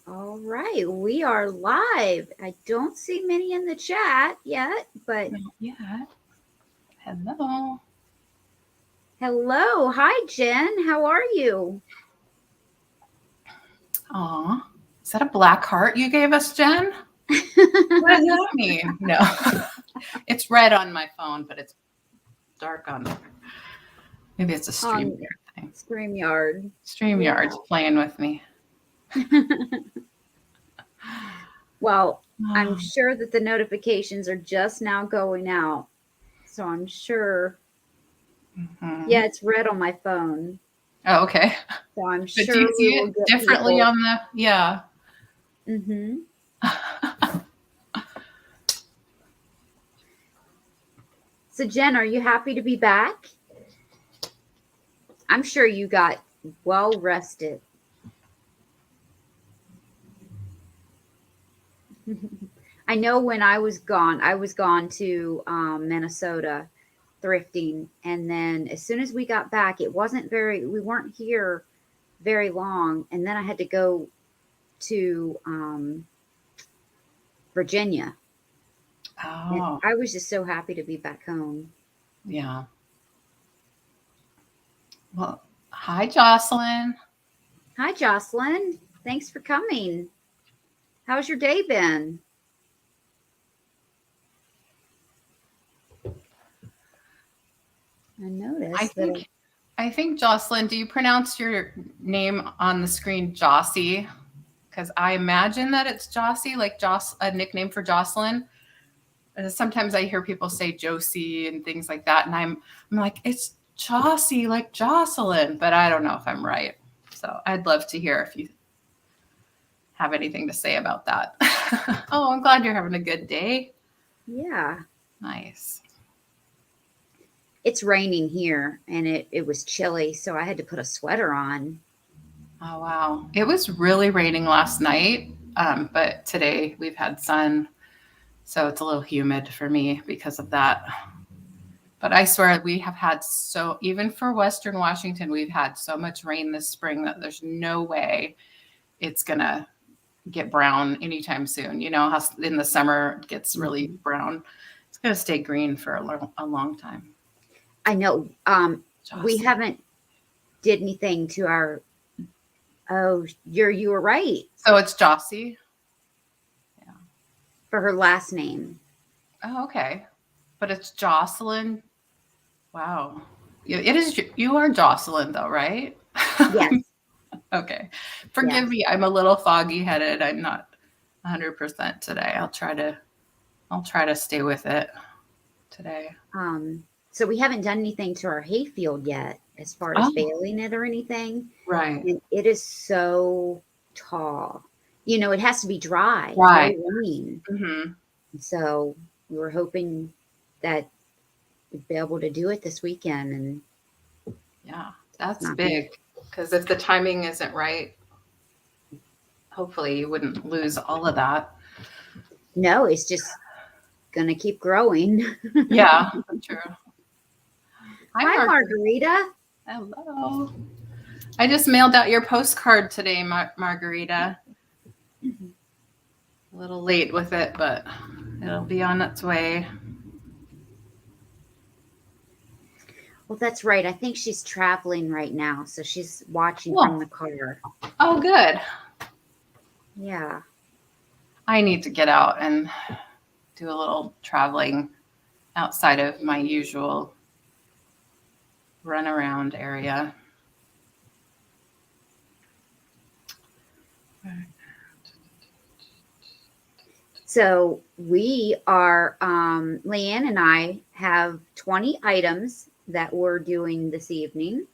All right, we are live. I don't see many in the chat yet, but Not yet. Hello. hello. Hi, Jen. How are you? Aw. Is that a black heart you gave us, Jen? What does that mean? No. It's red on my phone, but it's dark on there. Maybe it's a StreamYard thing. StreamYard. StreamYard's playing with me. Well, I'm sure that the notifications are just now going out. So I'm sure. Mm-hmm. Yeah, it's red on my phone. Oh, okay. So I'm But sure do you see we will it get differently people. on the, yeah. Mm-hmm. So Jen, are you happy to be back? I'm sure you got well rested. I know when I was gone to Minnesota thrifting. And then as soon as we got back, we weren't here very long. And then I had to go to Virginia. And Oh, I was just so happy to be back home. yeah. Well, hi, Jocelyn. Hi, Jocelyn. Thanks for coming. How's your day been? I noticed that. I think Jocelyn, do you pronounce your name on the screen Jossie? Because I imagine that it's Jossie, like a nickname for Jocelyn. Sometimes I hear people say Josie and things like that, and I'm like, it's Jossie, like Jocelyn, but I don't know if I'm right. So I'd love to hear if you have anything to say about that. Oh, I'm glad you're having a good day. Yeah. Nice. It's raining here and it was chilly, so I had to put a sweater on. Oh, wow. It was really raining last night, but today we've had sun. So it's a little humid for me because of that. But I swear we have had even for Western Washington, we've had so much rain this spring that there's no way it's going to get brown anytime soon. You know how in the summer it gets really brown. It's going to stay green for a long time. I know. We haven't did anything to our. Oh, you were right. So it's Jossie. Yeah. For her last name. Oh, okay. But it's Jocelyn. Wow. It is. You are Jocelyn, though, right? Yes. Okay. Forgive me. I'm a little foggy headed. I'm not 100% today. I'll try to stay with it today. So we haven't done anything to our hayfield yet as far as baling it or anything. Right. And it is so tall. You know, it has to be dry. Right. No rain. Mm-hmm. So we were hoping that we'd be able to do it this weekend. And yeah, that's big. Because if the timing isn't right, hopefully you wouldn't lose all of that. No, it's just going to keep growing. Yeah, true. Hi, Margarita. Hello. I just mailed out your postcard today, Margarita. A little late with it, but it'll be on its way. Well, that's right. I think she's traveling right now, so she's watching from the car. Oh, good. Yeah. I need to get out and do a little traveling outside of my usual runaround area. So we are, LeAnne and I have 20 items that we're doing this evening.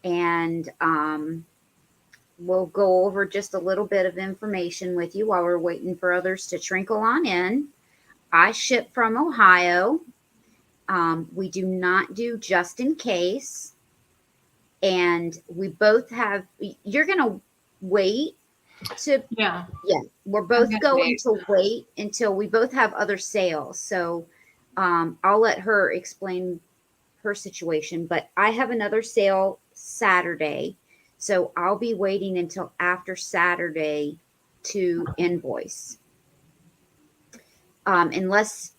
And we'll go over just a little bit of information with you while we're waiting for others to trickle on in. I ship from Ohio. We do not do just in case. And we both have, you're going to wait to, yeah, we're both going to wait until we both have other sales. So I'll let her explain her situation, but I have another sale Saturday. So I'll be waiting until after Saturday to invoice. Unless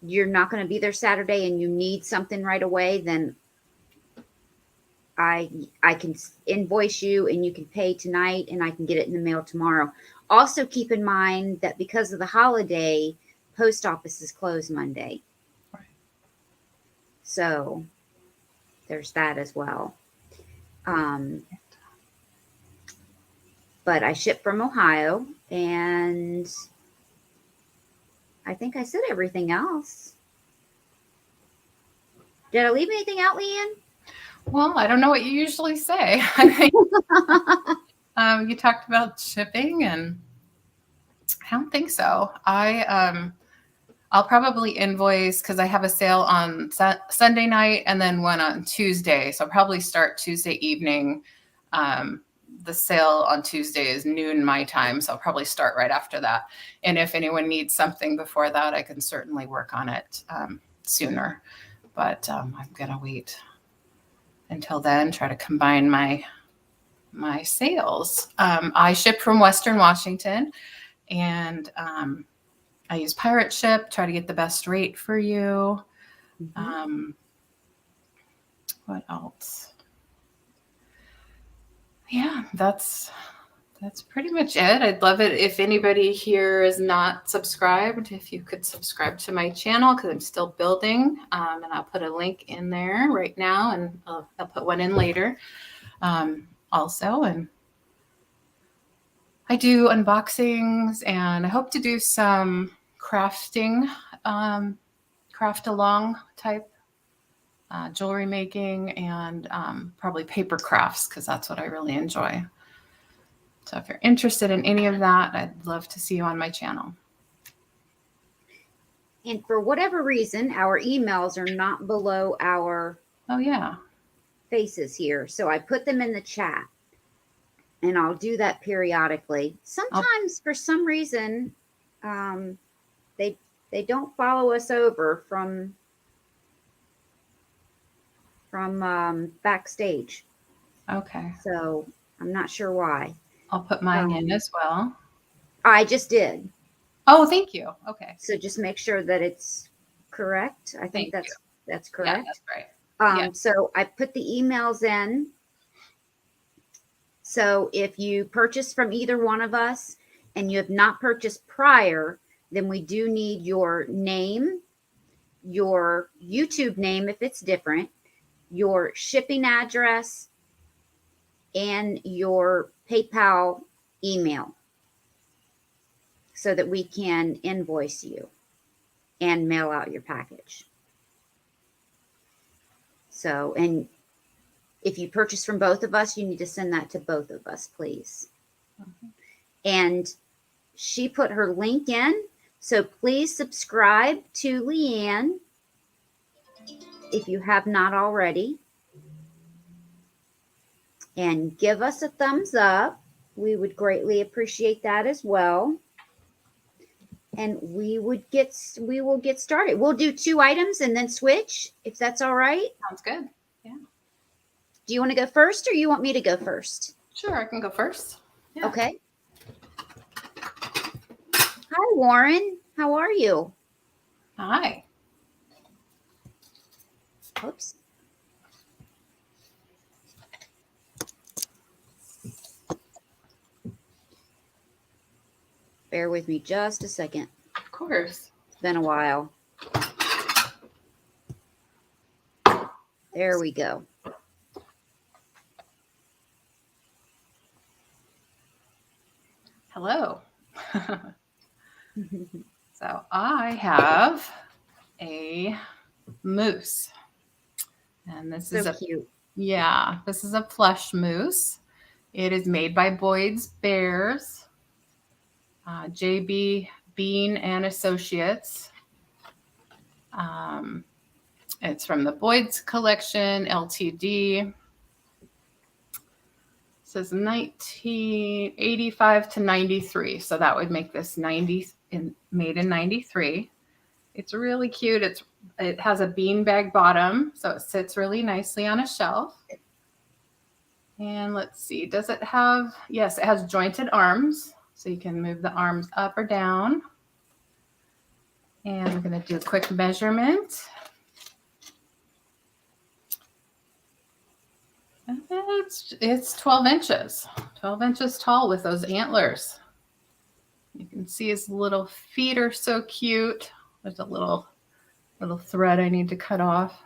you're not going to be there Saturday and you need something right away, then I can invoice you and you can pay tonight and I can get it in the mail tomorrow. Also keep in mind that because of the holiday, post office is closed Monday. Right. So there's that as well. But I ship from Ohio, and I think I said everything else. Did I leave anything out, LeAnne? Well, I don't know what you usually say. I think you talked about shipping, and I don't think so. I'll probably invoice because I have a sale on Sunday night and then one on Tuesday. So I'll probably start Tuesday evening. The sale on Tuesday is noon my time, so I'll probably start right after that. And if anyone needs something before that, I can certainly work on it sooner. But I'm gonna wait until then. Try to combine my sales. I ship from Western Washington, and I use Pirate Ship. Try to get the best rate for you. What else? Yeah, that's pretty much it. I'd love it if anybody here is not subscribed, if you could subscribe to my channel because I'm still building. And I'll put a link in there right now, and I'll put one in later also. And I do unboxings, and I hope to do some crafting, craft along type jewelry making, and probably paper crafts because that's what I really enjoy. So if you're interested in any of that, I'd love to see you on my channel. And for whatever reason, our emails are not below our faces here. So I put them in the chat, and I'll do that periodically. Sometimes for some reason, they don't follow us over from backstage. Okay. So I'm not sure why. I'll put mine in as well. I just did. Oh, thank you. Okay. So just make sure that it's correct. I think that's correct. Yeah, that's right. So I put the emails in. So if you purchase from either one of us and you have not purchased prior, then we do need your name, your YouTube name if it's different, your shipping address, and your PayPal email so that we can invoice you and mail out your package. So, and if you purchase from both of us, you need to send that to both of us, please. And she put her link in. So please subscribe to LeAnne if you have not already. And give us a thumbs up. We would greatly appreciate that as well. And we will get started. We'll do 2 items and then switch, if that's all right. Sounds good. Yeah. Do you want to go first or you want me to go first? Sure, I can go first. Yeah. Okay. Hi, Warren. How are you? Hi. Oops. Bear with me just a second. Of course. It's been a while. There we go. Hello. So I have a moose. And this is cute. Yeah, this is a plush moose. It is made by Boyd's Bears. JB Bean and Associates. It's from the Boyd's Collection, Ltd. It says 1985 to 93. So that would make this made in 93. It's really cute. It has a beanbag bottom, so it sits really nicely on a shelf. And let's see, does it have, yes, it has jointed arms. So you can move the arms up or down. And I'm going to do a quick measurement. It's 12 inches. 12 inches tall with those antlers. You can see his little feet are so cute. There's a little thread I need to cut off.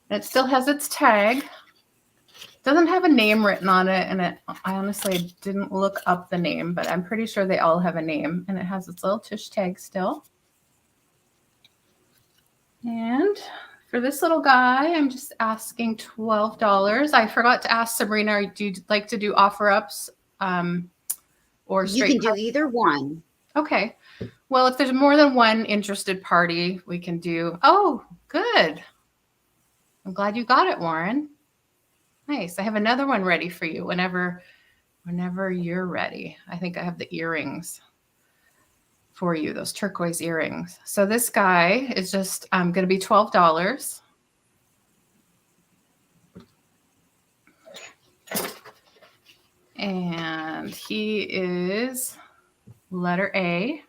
And it still has its tag. It doesn't have a name written on it, and I honestly didn't look up the name, but I'm pretty sure they all have a name, and it has its little tush tag still. And for this little guy, I'm just asking $12. I forgot to ask Sabrina, do you like to do offer-ups or straight? You can do either one. Okay. Well, if there's more than one interested party, we can do. Oh, good. I'm glad you got it, Warren. Nice. I have another one ready for you whenever you're ready. I think I have the earrings for you, those turquoise earrings. So this guy is just going to be $12. And he is letter A.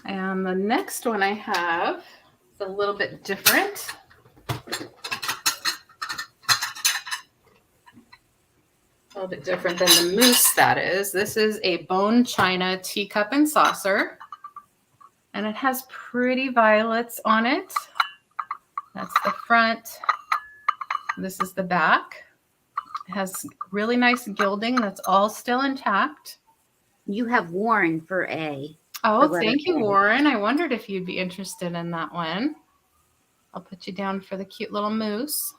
And the next one I have is a little bit different. A little bit different than the moose, that is. This is a bone china teacup and saucer. And it has pretty violets on it. That's the front. This is the back. It has really nice gilding that's all still intact. You have Warren for A. Oh, thank you, Warren. I wondered if you'd be interested in that one. I'll put you down for the cute little moose.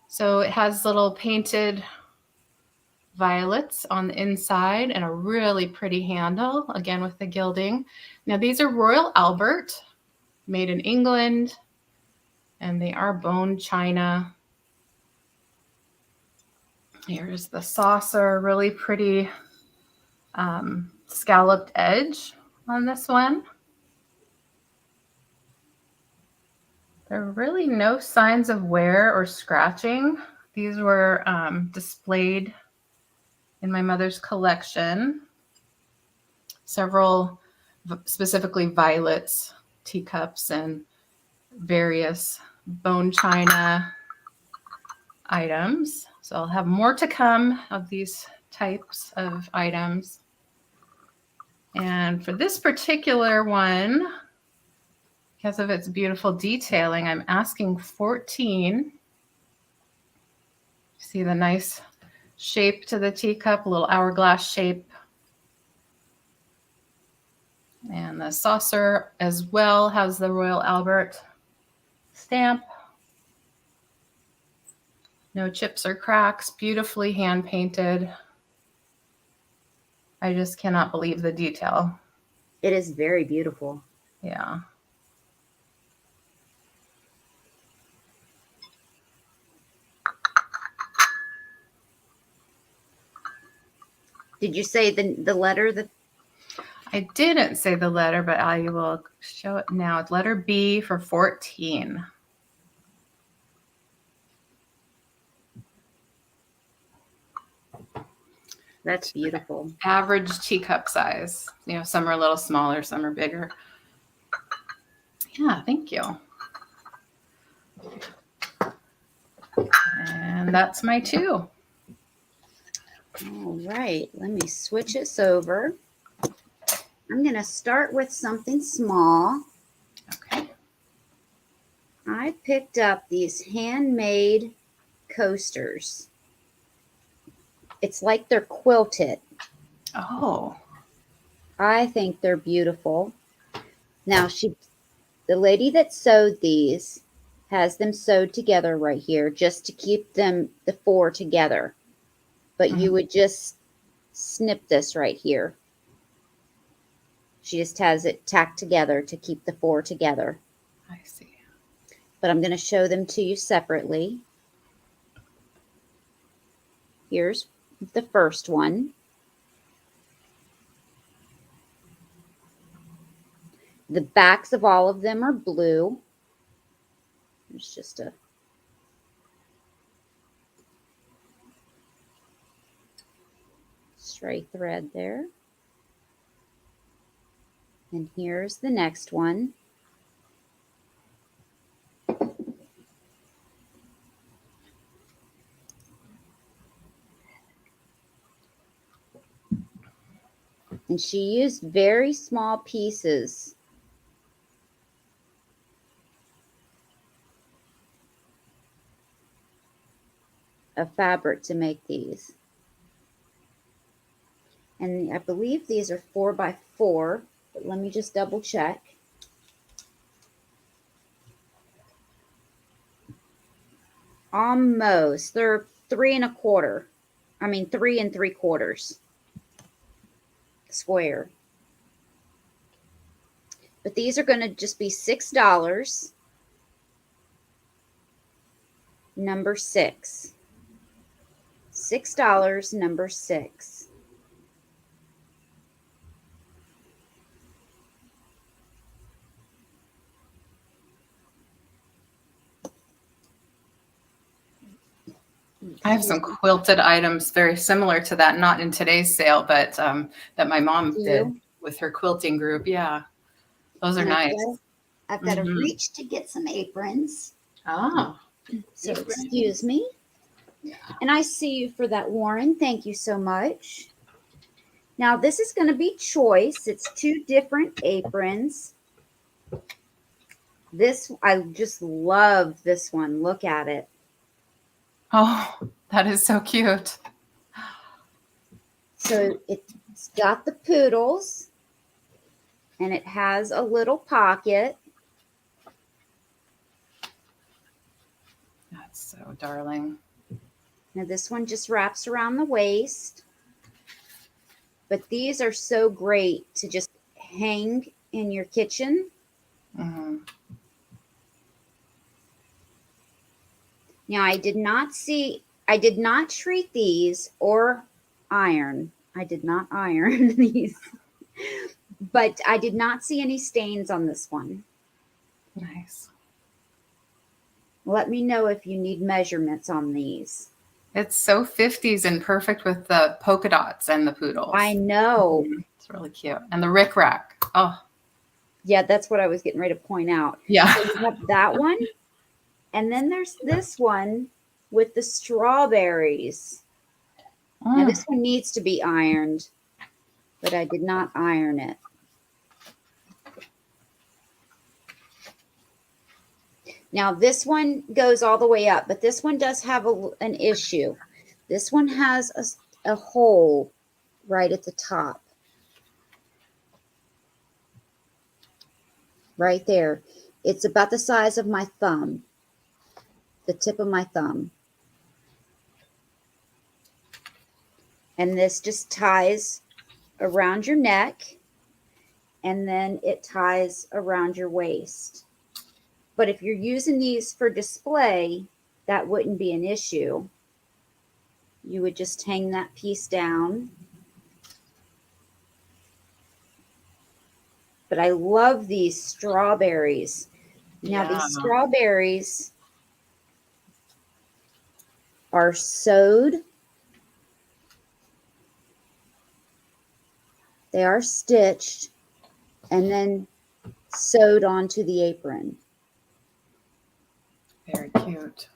So it has little painted violets on the inside and a really pretty handle, again with the gilding. Now these are Royal Albert, made in England, and they are bone china. Here's the saucer, really pretty scalloped edge on this one. There are really no signs of wear or scratching. These were displayed in my mother's collection. Several, specifically violets, teacups, and various bone china items. So I'll have more to come of these types of items. And for this particular one, because of its beautiful detailing, I'm asking $14. See the nice shape to the teacup, a little hourglass shape. And the saucer as well has the Royal Albert stamp. No chips or cracks, beautifully hand painted. I just cannot believe the detail. It is very beautiful. Yeah. Did you say the letter that? I didn't say the letter, but I will show it now. It's letter B for 14. That's beautiful. Average teacup size. You know, some are a little smaller, some are bigger. Yeah, thank you. And that's my two. All right, let me switch this over. I'm going to start with something small. Okay. I picked up these handmade coasters. It's like they're quilted. Oh. I think they're beautiful. Now, the lady that sewed these has them sewed together right here just to keep them, the four together. But you would just snip this right here. She just has it tacked together to keep the four together. I see. But I'm going to show them to you separately. Here's the first one. The backs of all of them are blue. There's just a Tray thread there. And here's the next one. And she used very small pieces of fabric to make these. And I believe these are 4x4, but let me just double check. Almost. They're 3 1/4. I mean 3 3/4 square. But these are going to just be $6. Number 6. $6, number 6. I have some quilted items very similar to that, not in today's sale, but that my mom did with her quilting group. Yeah, those are nice. I've got to reach to get some aprons. Oh. So excuse me. Yeah. And I see you for that, Warren. Thank you so much. Now this is going to be choice. It's 2 different aprons. This, I just love this one. Look at it. Oh, that is so cute. So it's got the poodles and it has a little pocket. That's so darling. Now this one just wraps around the waist. But these are so great to just hang in your kitchen. Mm-hmm. Now I did not treat these or iron. I did not iron these. But I did not see any stains on this one. Nice. Let me know if you need measurements on these. It's so 50s and perfect with the polka dots and the poodles. I know. It's really cute. And the rickrack. Oh. Yeah, that's what I was getting ready to point out. Yeah. So you have that one. And then there's this one with the strawberries. Now this one needs to be ironed, but I did not iron it. Now this one goes all the way up, but this one does have an issue. This one has a hole right at the top. Right there. It's about the size of my thumb. The tip of my thumb. And this just ties around your neck, and then it ties around your waist. But if you're using these for display, that wouldn't be an issue. You would just hang that piece down. But I love these strawberries. Now these strawberries are sewed. They are stitched and then sewed onto the apron. Very cute.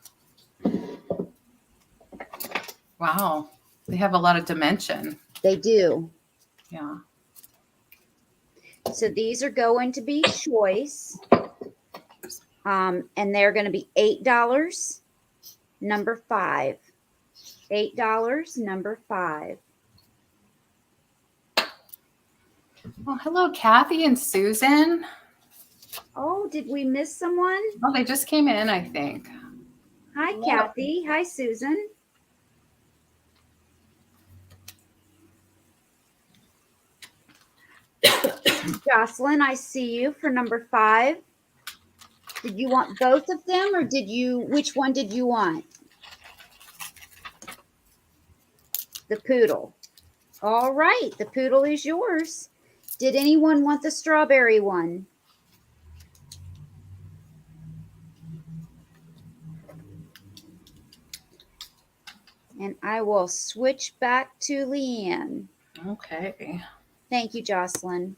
Wow. They have a lot of dimension. They do. Yeah. So these are going to be choice. And they're going to be $8, number 5. $8, number 5. Well, hello, Kathy and Susan. Oh, did we miss someone? Oh, they just came in, I think. Hi, hello. Kathy. Hi, Susan. Jocelyn, I see you for number 5. Did you want both of them, or which one did you want? The poodle. All right, the poodle is yours. Did anyone want the strawberry one? And I will switch back to LeAnne. Okay. Thank you, Jocelyn.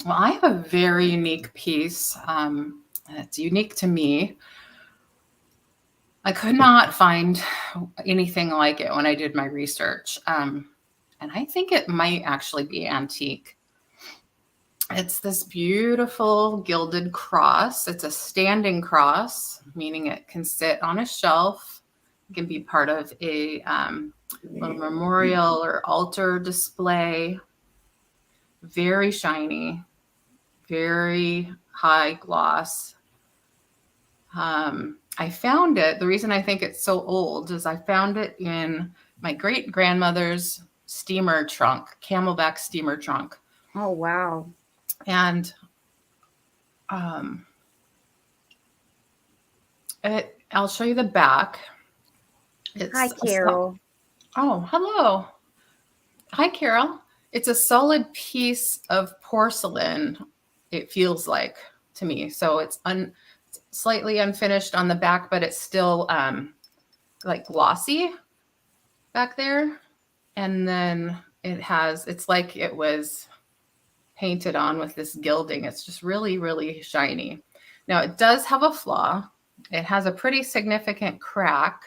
Well, I have a very unique piece. It's unique to me. I could not find anything like it when I did my research. And I think it might actually be antique. It's this beautiful gilded cross. It's a standing cross, meaning it can sit on a shelf. It can be part of a little memorial or altar display. Very shiny, very high gloss. I found it. The reason I think it's so old is I found it in my great grandmother's steamer trunk, camelback steamer trunk. Oh, wow. And I'll show you the back. Hi, Carol. Oh, hello. Hi, Carol. It's a solid piece of porcelain, it feels like to me. So it's slightly unfinished on the back, but it's still like glossy back there. And then it's like it was painted on with this gilding. It's just really, really shiny. Now it does have a flaw. It has a pretty significant crack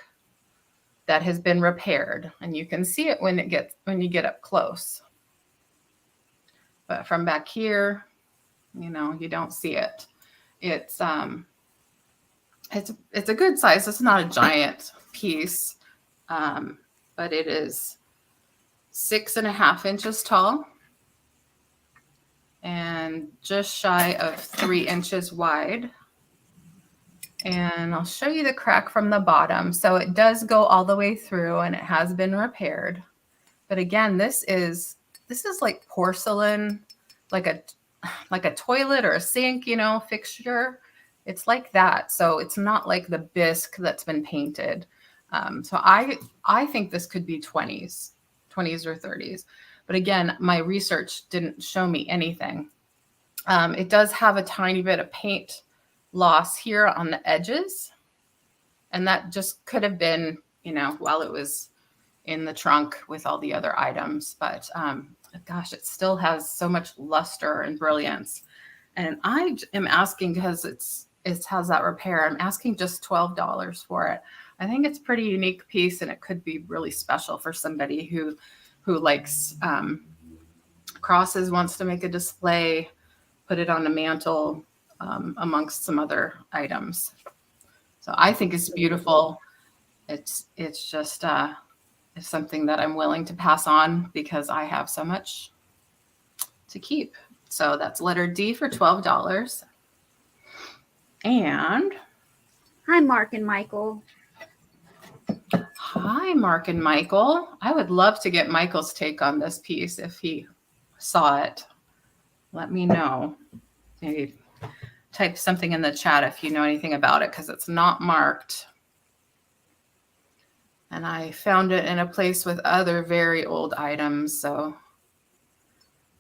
that has been repaired, and you can see it when you get up close. But from back here, you don't see it. It's a good size. It's not a giant piece, but it is 6.5 inches tall and just shy of 3 inches wide. And I'll show you the crack from the bottom. So it does go all the way through, and it has been repaired. But again, this is like porcelain, like a toilet or a sink, fixture. It's like that. So it's not like the bisque that's been painted. So I think this could be 20s or 30s. But again, my research didn't show me anything. It does have a tiny bit of paint loss here on the edges. And that just could have been, while it was in the trunk with all the other items. But gosh, it still has so much luster and brilliance. And I am asking, because it has that repair, I'm asking just $12 for it. I think it's a pretty unique piece, and it could be really special for somebody who likes crosses, wants to make a display, put it on a mantle amongst some other items. So I think it's beautiful. It's just it's something that I'm willing to pass on because I have so much to keep. So that's letter D for $12. And hi, Mark and Michael. Hi, Mark and Michael. I would love to get Michael's take on this piece if he saw it. Let me know. Maybe type something in the chat if you know anything about it, because it's not marked. And I found it in a place with other very old items, so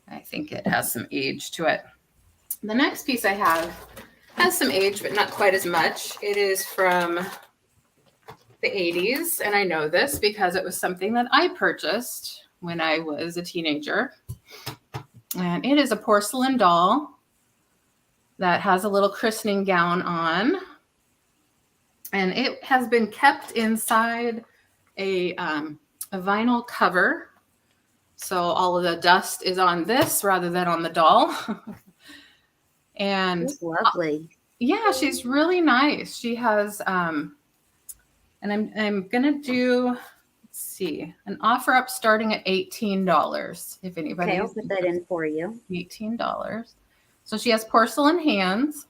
I think it has some age to it. The next piece I have has some age, but not quite as much. It is from the 80s, and I know this because it was something that I purchased when I was a teenager. And it is a porcelain doll that has a little christening gown on. And it has been kept inside a vinyl cover. So all of the dust is on this rather than on the doll. And it's lovely. Yeah, she's really nice. She has, and I'm going to do, let's see, an offer up starting at $18. If anybody. Okay, I'll put that in for you. $18. So she has porcelain hands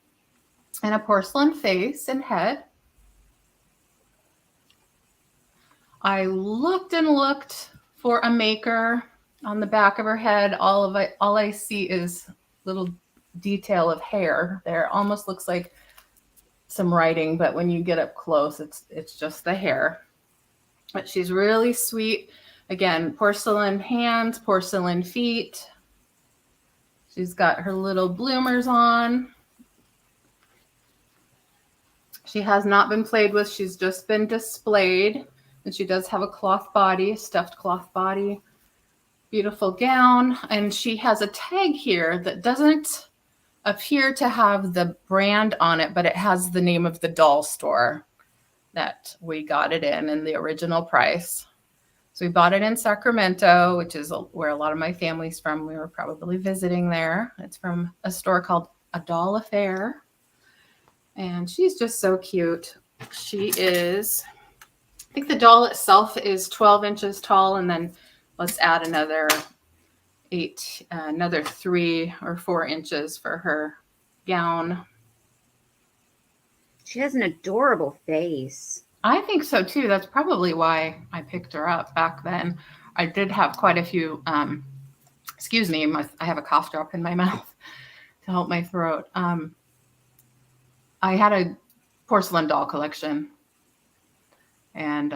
and a porcelain face and head. I looked and looked for a maker on the back of her head. All I see is little detail of hair there. Almost looks like some writing, but when you get up close, it's just the hair. But she's really sweet. Again, porcelain hands, porcelain feet. She's got her little bloomers on. She has not been played with. She's just been displayed. And she does have a cloth body, stuffed cloth body. Beautiful gown. And she has a tag here that doesn't appear to have the brand on it, but it has the name of the doll store that we got it in the original price. So we bought it in Sacramento, which is where a lot of my family's from. We were probably visiting there. It's from a store called A Doll Affair. And she's just so cute. She is, I think the doll itself is 12 inches tall. And then let's add another 3 or 4 inches for her gown. She has an adorable face. I think so too. That's probably why I picked her up back then. I did have quite a few, excuse me, I have a cough drop in my mouth to help my throat. I had a porcelain doll collection. And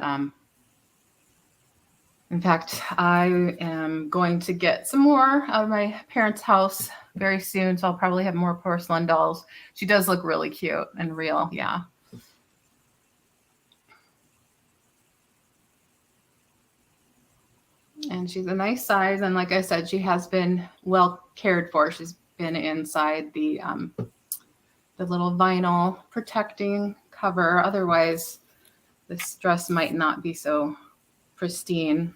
in fact, I am going to get some more out of my parents' house very soon. So I'll probably have more porcelain dolls. She does look really cute and real. Yeah. And she's a nice size. And like I said, she has been well cared for. She's been inside the little vinyl protecting cover. Otherwise, this dress might not be so pristine.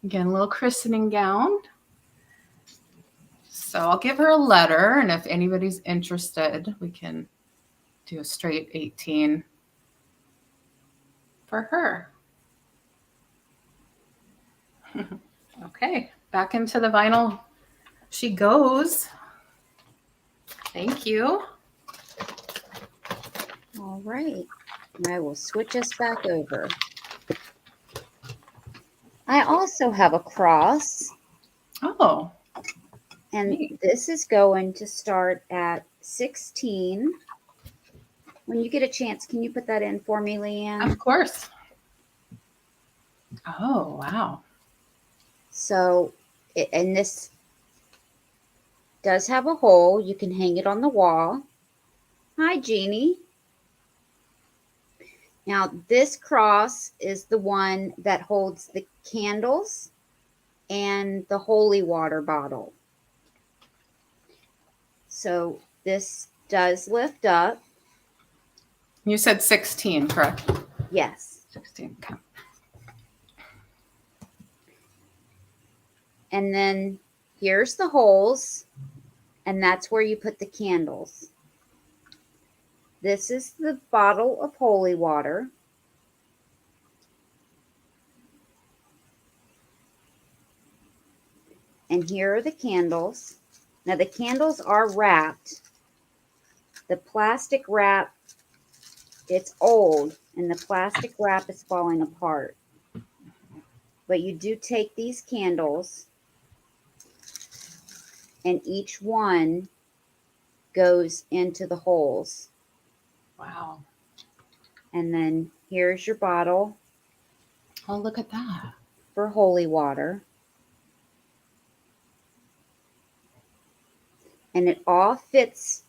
Again, a little christening gown. So I'll give her a letter. And if anybody's interested, we can do a straight 18 for her. Okay, back into the vinyl she goes. Thank you. All right. I will switch us back over. I also have a cross. Oh. And Neat. this is going to start at 16. When you get a chance, can you put that in for me, LeAnne? Of course. Oh, wow. So, and this does have a hole. You can hang it on the wall. Hi, Jeannie. Now, this cross is the one that holds the candles and the holy water bottle. So, this does lift up. You said 16, correct? Yes. 16, okay. And then here's the holes, and that's where you put the candles. This is the bottle of holy water. And here are the candles. Now the candles are wrapped. The plastic wrap, it's old, and the plastic wrap is falling apart. But you do take these candles, and each one goes into the holes. Wow. And then here's your bottle. Oh, look at that. For holy water. And it all fits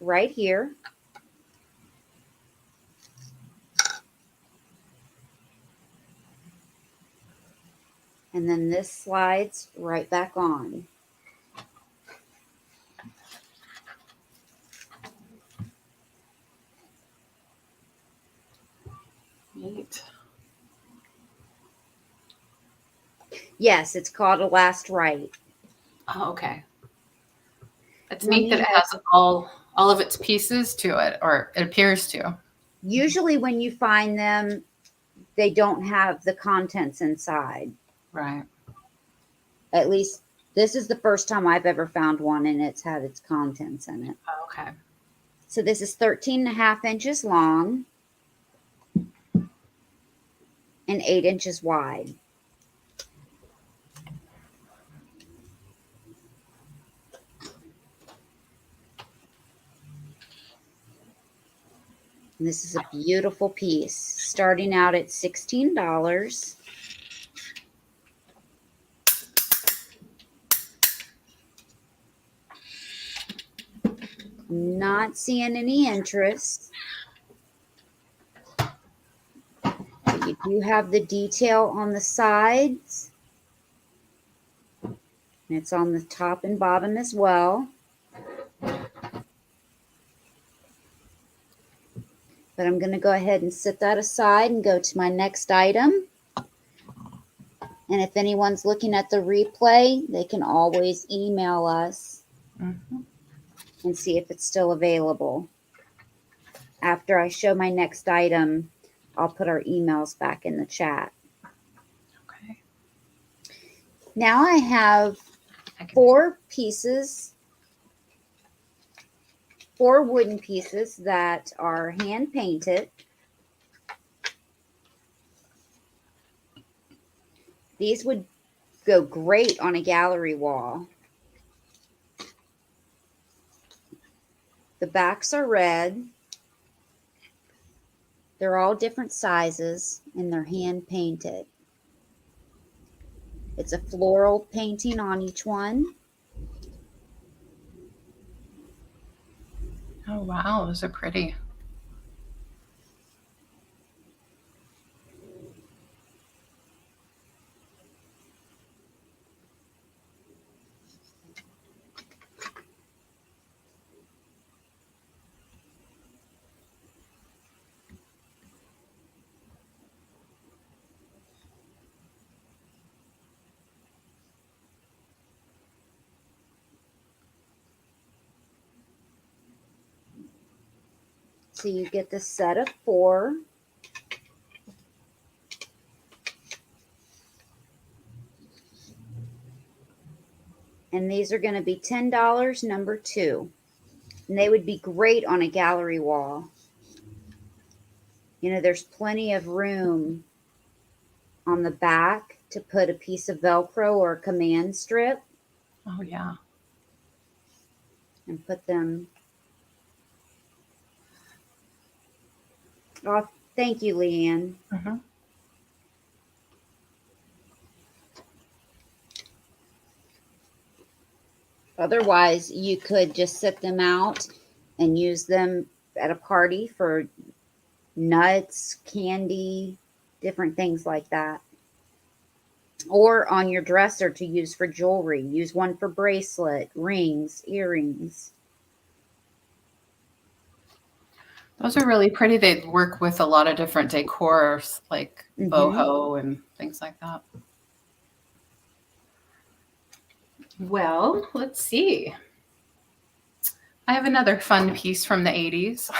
right here. And then this slides right back on. Neat. Yes, it's called a last rite. Oh, okay. It's neat that it has all of its pieces to it, or it appears to. Usually when you find them, they don't have the contents inside. Right. At least this is the first time I've ever found one and it's had its contents in it. Oh, okay. So this is 13.5 inches long and 8 inches wide. And this is a beautiful piece, starting out at $16. Not seeing any interest. You have the detail on the sides. And it's on the top and bottom as well. But I'm going to go ahead and set that aside and go to my next item. And if anyone's looking at the replay, they can always email us and see if it's still available. After I show my next item, I'll put our emails back in the chat. Okay. Now I have 4 wooden pieces that are hand painted. These would go great on a gallery wall. The backs are red. They're all different sizes and they're hand painted. It's a floral painting on each one. Oh, wow. Those are pretty. So you get the set of 4. And these are going to be $10, number 2. And they would be great on a gallery wall. You know, there's plenty of room on the back to put a piece of Velcro or a command strip. Oh, yeah. And put them. Oh, thank you, LeAnne. Otherwise, you could just set them out and use them at a party for nuts, candy, different things like that. Or on your dresser to use for jewelry. Use one for bracelet, rings, earrings. Those are really pretty. They work with a lot of different decors, like boho and things like that. Well, let's see. I have another fun piece from the 80s.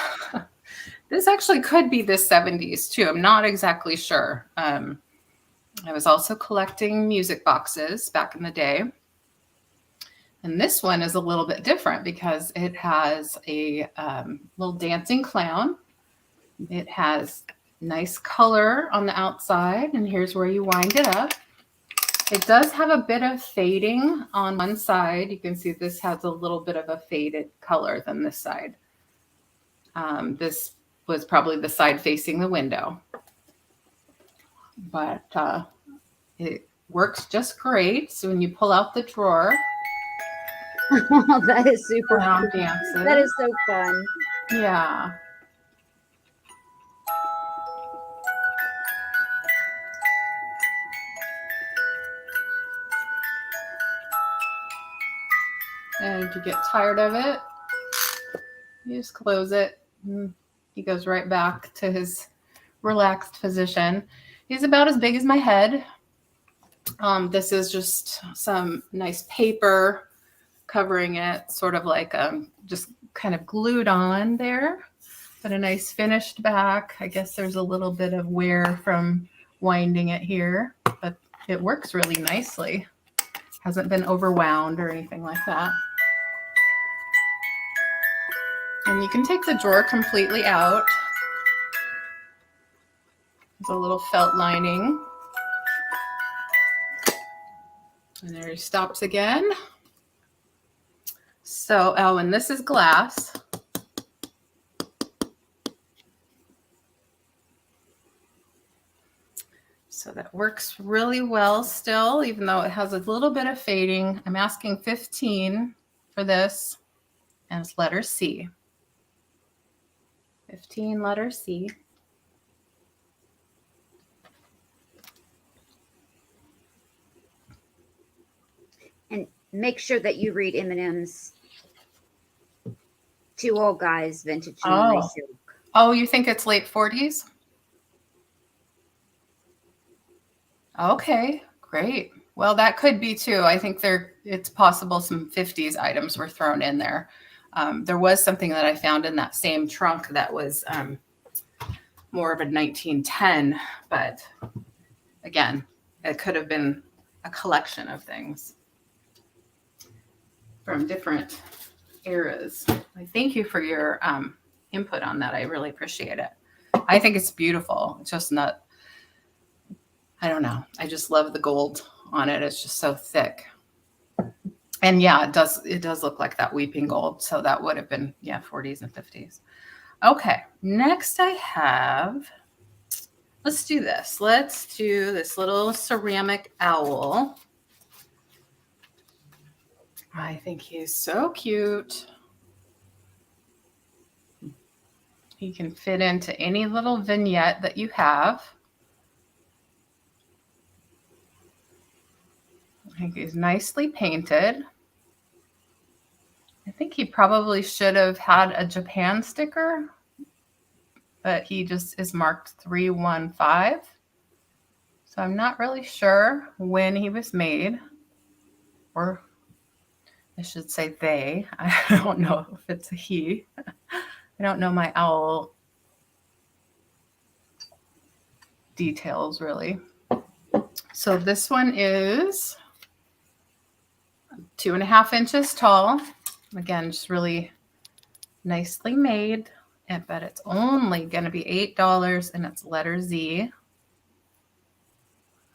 This actually could be the 70s too. I'm not exactly sure. I was also collecting music boxes back in the day. And this one is a little bit different because it has a little dancing clown. It has nice color on the outside, and here's where you wind it up. It does have a bit of fading on one side. You can see this has a little bit of a faded color than this side. This was probably the side facing the window. But it works just great. So when you pull out the drawer, that is super fun. Dances. That is so fun. Yeah. And if you get tired of it, you just close it. He goes right back to his relaxed position. He's about as big as my head. This is just some nice paper covering it, sort of like just kind of glued on there, but a nice finished back. I guess there's a little bit of wear from winding it here, but it works really nicely. Hasn't been overwound or anything like that. And you can take the drawer completely out. There's a little felt lining. And there he stops again. So, oh, and this is glass. So that works really well still, even though it has a little bit of fading. I'm asking 15 for this, and it's letter C. 15, letter C. make sure that you read Eminem's Two Old Guys, Vintage Jewelry Oh, Silk. oh, you think it's late 40s? Okay, great. Well, that could be too. I think it's possible some 50s items were thrown in there. There was something that I found in that same trunk that was more of a 1910, but again, it could have been a collection of things from different eras. I thank you for your input on that. I really appreciate it. I think it's beautiful. It's just not, I don't know. I just love the gold on it. It's just so thick. And yeah, it does look like that weeping gold. So that would have been, yeah, 40s and 50s. Okay. Next I have, let's do this. Let's do this little ceramic owl. I think he's so cute. He can fit into any little vignette that you have. I think he's nicely painted. I think he probably should have had a Japan sticker, but he just is marked 315. So I'm not really sure when he was made, or I should say they. I don't know if it's a he. I don't know my owl details really. So this one is 2.5 inches tall. Again, just really nicely made, but it's only going to be $8 and it's letter Z.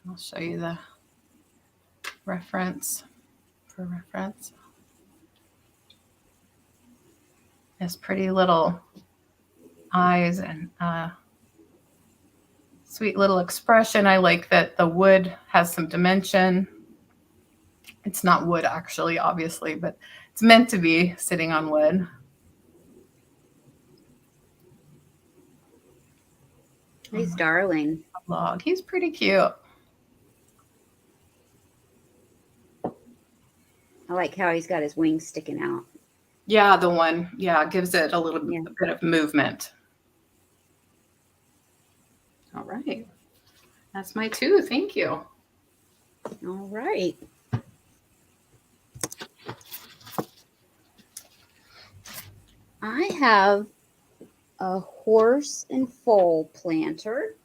I'll show you the reference for reference. Has pretty little eyes and sweet little expression. I like that the wood has some dimension. It's not wood actually, obviously, but it's meant to be sitting on wood. He's darling. Log. He's pretty cute. I like how he's got his wings sticking out. Yeah, the one, yeah, gives it a little bit of movement. All right. That's my 2. Thank you. All right. I have a horse and foal planter.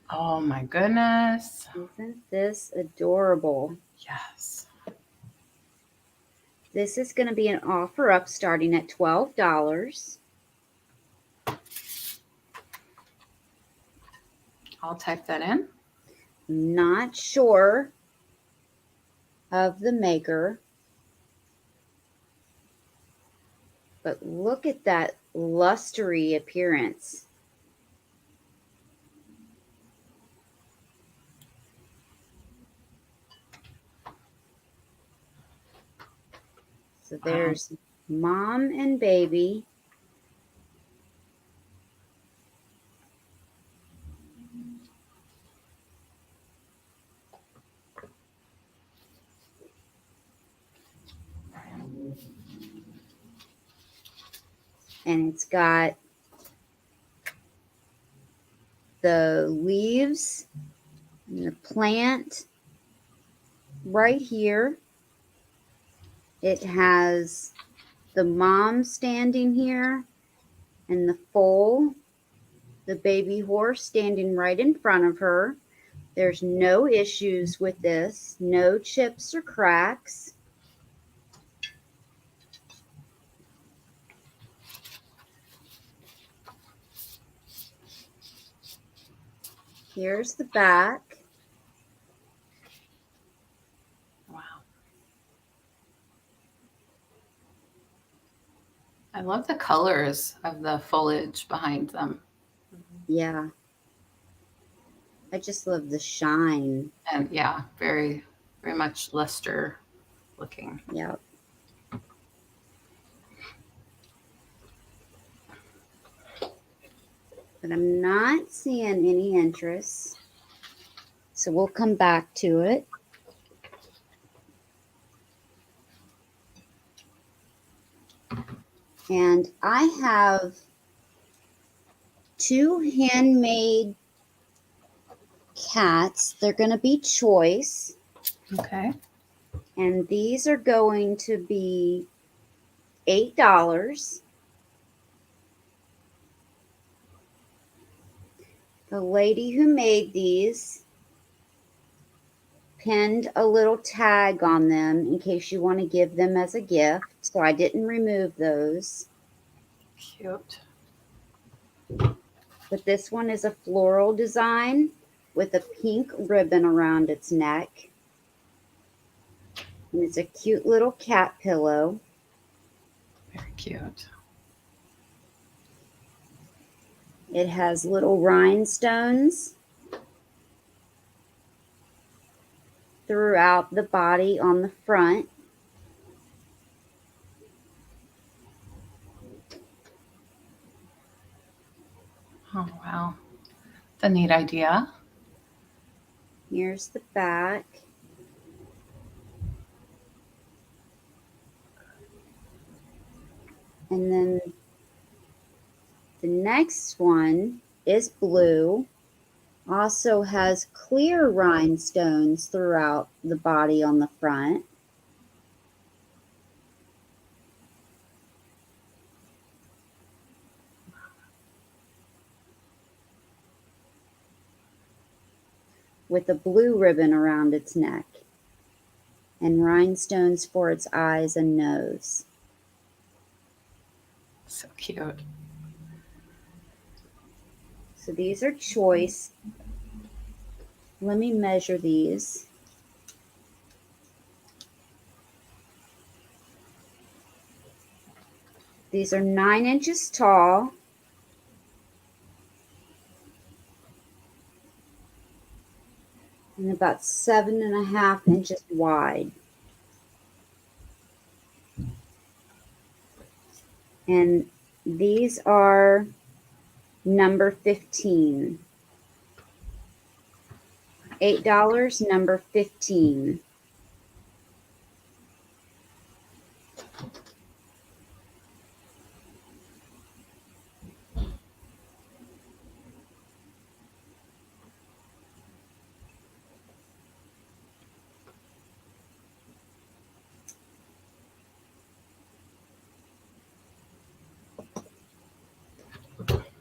Oh my goodness. Isn't this adorable? Yes. This is going to be an offer up starting at $12. I'll type that in. Not sure of the maker, but look at that lustery appearance. So there's mom and baby. And it's got the leaves and the plant right here. It has the mom standing here and the foal, the baby horse standing right in front of her. There's no issues with this, no chips or cracks. Here's the back. Wow. I love the colors of the foliage behind them. Yeah. I just love the shine. And yeah, very, very much luster looking. Yep. But I'm not seeing any interest. So we'll come back to it. And I have 2 handmade cats. They're going to be choice. Okay. And these are going to be $8. The lady who made these pinned a little tag on them in case you want to give them as a gift. So I didn't remove those. Cute. But this one is a floral design with a pink ribbon around its neck. And it's a cute little cat pillow. Very cute. It has little rhinestones throughout the body on the front. Oh, wow. It's a neat idea. Here's the back. And then the next one is blue. Also has clear rhinestones throughout the body on the front. With a blue ribbon around its neck. And rhinestones for its eyes and nose. So cute. So these are choice. Let me measure these. These are 9 inches tall. And about 7.5 inches wide. And these are number 15. $8, number 15.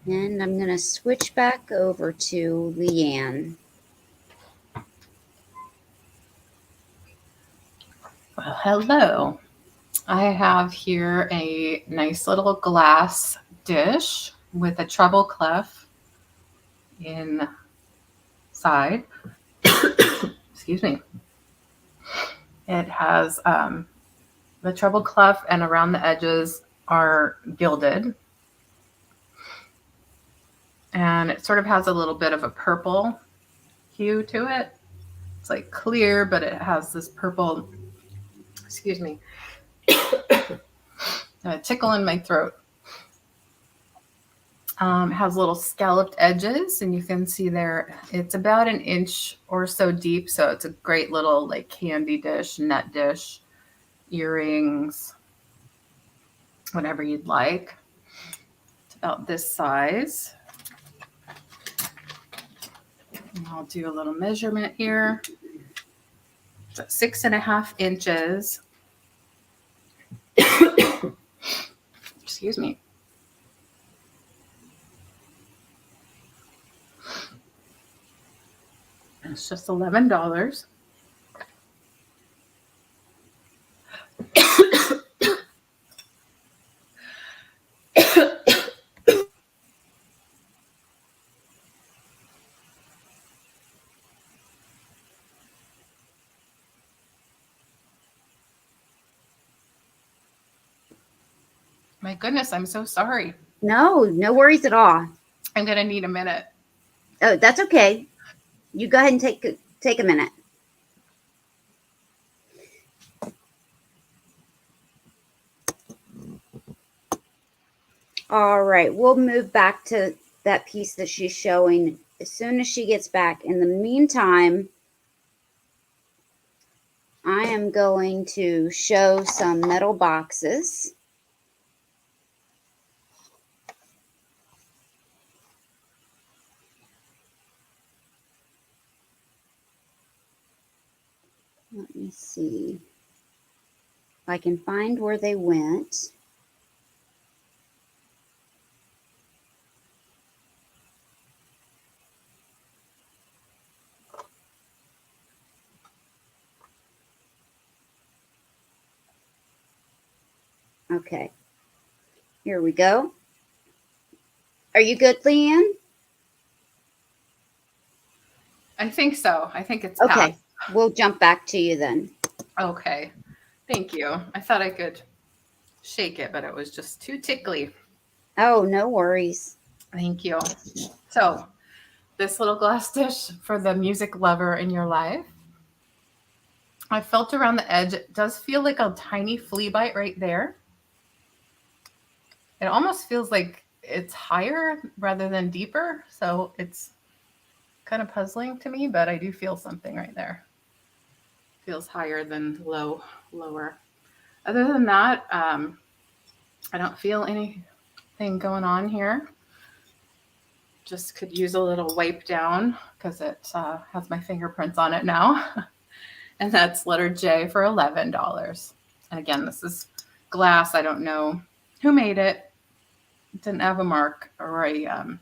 And I'm going to switch back over to LeAnne. Well, hello. I have here a nice little glass dish with a treble clef inside. Excuse me. It has the treble clef, and around the edges are gilded. And it sort of has a little bit of a purple hue to it. It's like clear, but it has this purple, excuse me, a tickle in my throat. It has little scalloped edges, and you can see there it's about 1 inch or so deep. So it's a great little like candy dish, nut dish, earrings, whatever you'd like. It's about this size. And I'll do a little measurement here. So 6.5 inches. Excuse me. It's just $11. My goodness, I'm so sorry. No worries at all. I'm going to need a minute. Oh, that's okay. You go ahead and take a minute. All right, we'll move back to that piece that she's showing as soon as she gets back. In the meantime, I am going to show some metal boxes. Let me see if I can find where they went. Okay, here we go. Are you good, LeAnne? I think so. I think it's Okay, passed. we'll jump back to you then. Okay. Thank you. I thought I could shake it, but it was just too tickly. Oh, no worries. Thank you. So, this little glass dish for the music lover in your life. I felt around the edge. It does feel like a tiny flea bite right there. It almost feels like it's higher rather than deeper. So it's kind of puzzling to me, but I do feel something right there. Feels higher than lower. Other than that, I don't feel anything going on here. Just could use a little wipe down because it has my fingerprints on it now. And that's letter J for $11. And again, this is glass. I don't know who made it. It didn't have a mark or a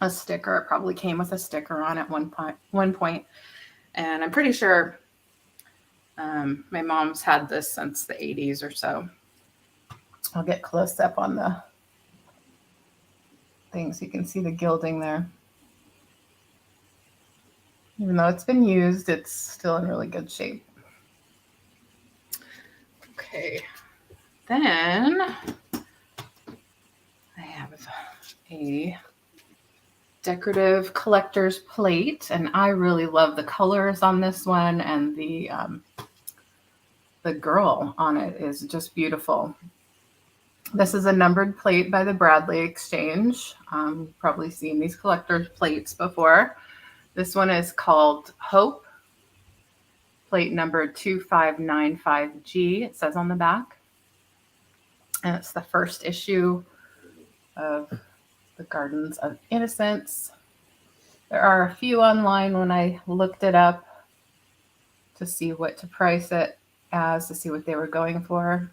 sticker. It probably came with a sticker on at one point. And I'm pretty sure my mom's had this since the 80s or so. I'll get close up on the thing so you can see the gilding there. Even though it's been used, it's still in really good shape. Okay, then I have a decorative collector's plate, and I really love the colors on this one, and the girl on it is just beautiful. This is a numbered plate by the Bradley Exchange. You've probably seen these collector's plates before. This one is called Hope, plate number 2595G, it says on the back. And it's the first issue of the Gardens of Innocence. There are a few online when I looked it up to see what to price it as, to see what they were going for.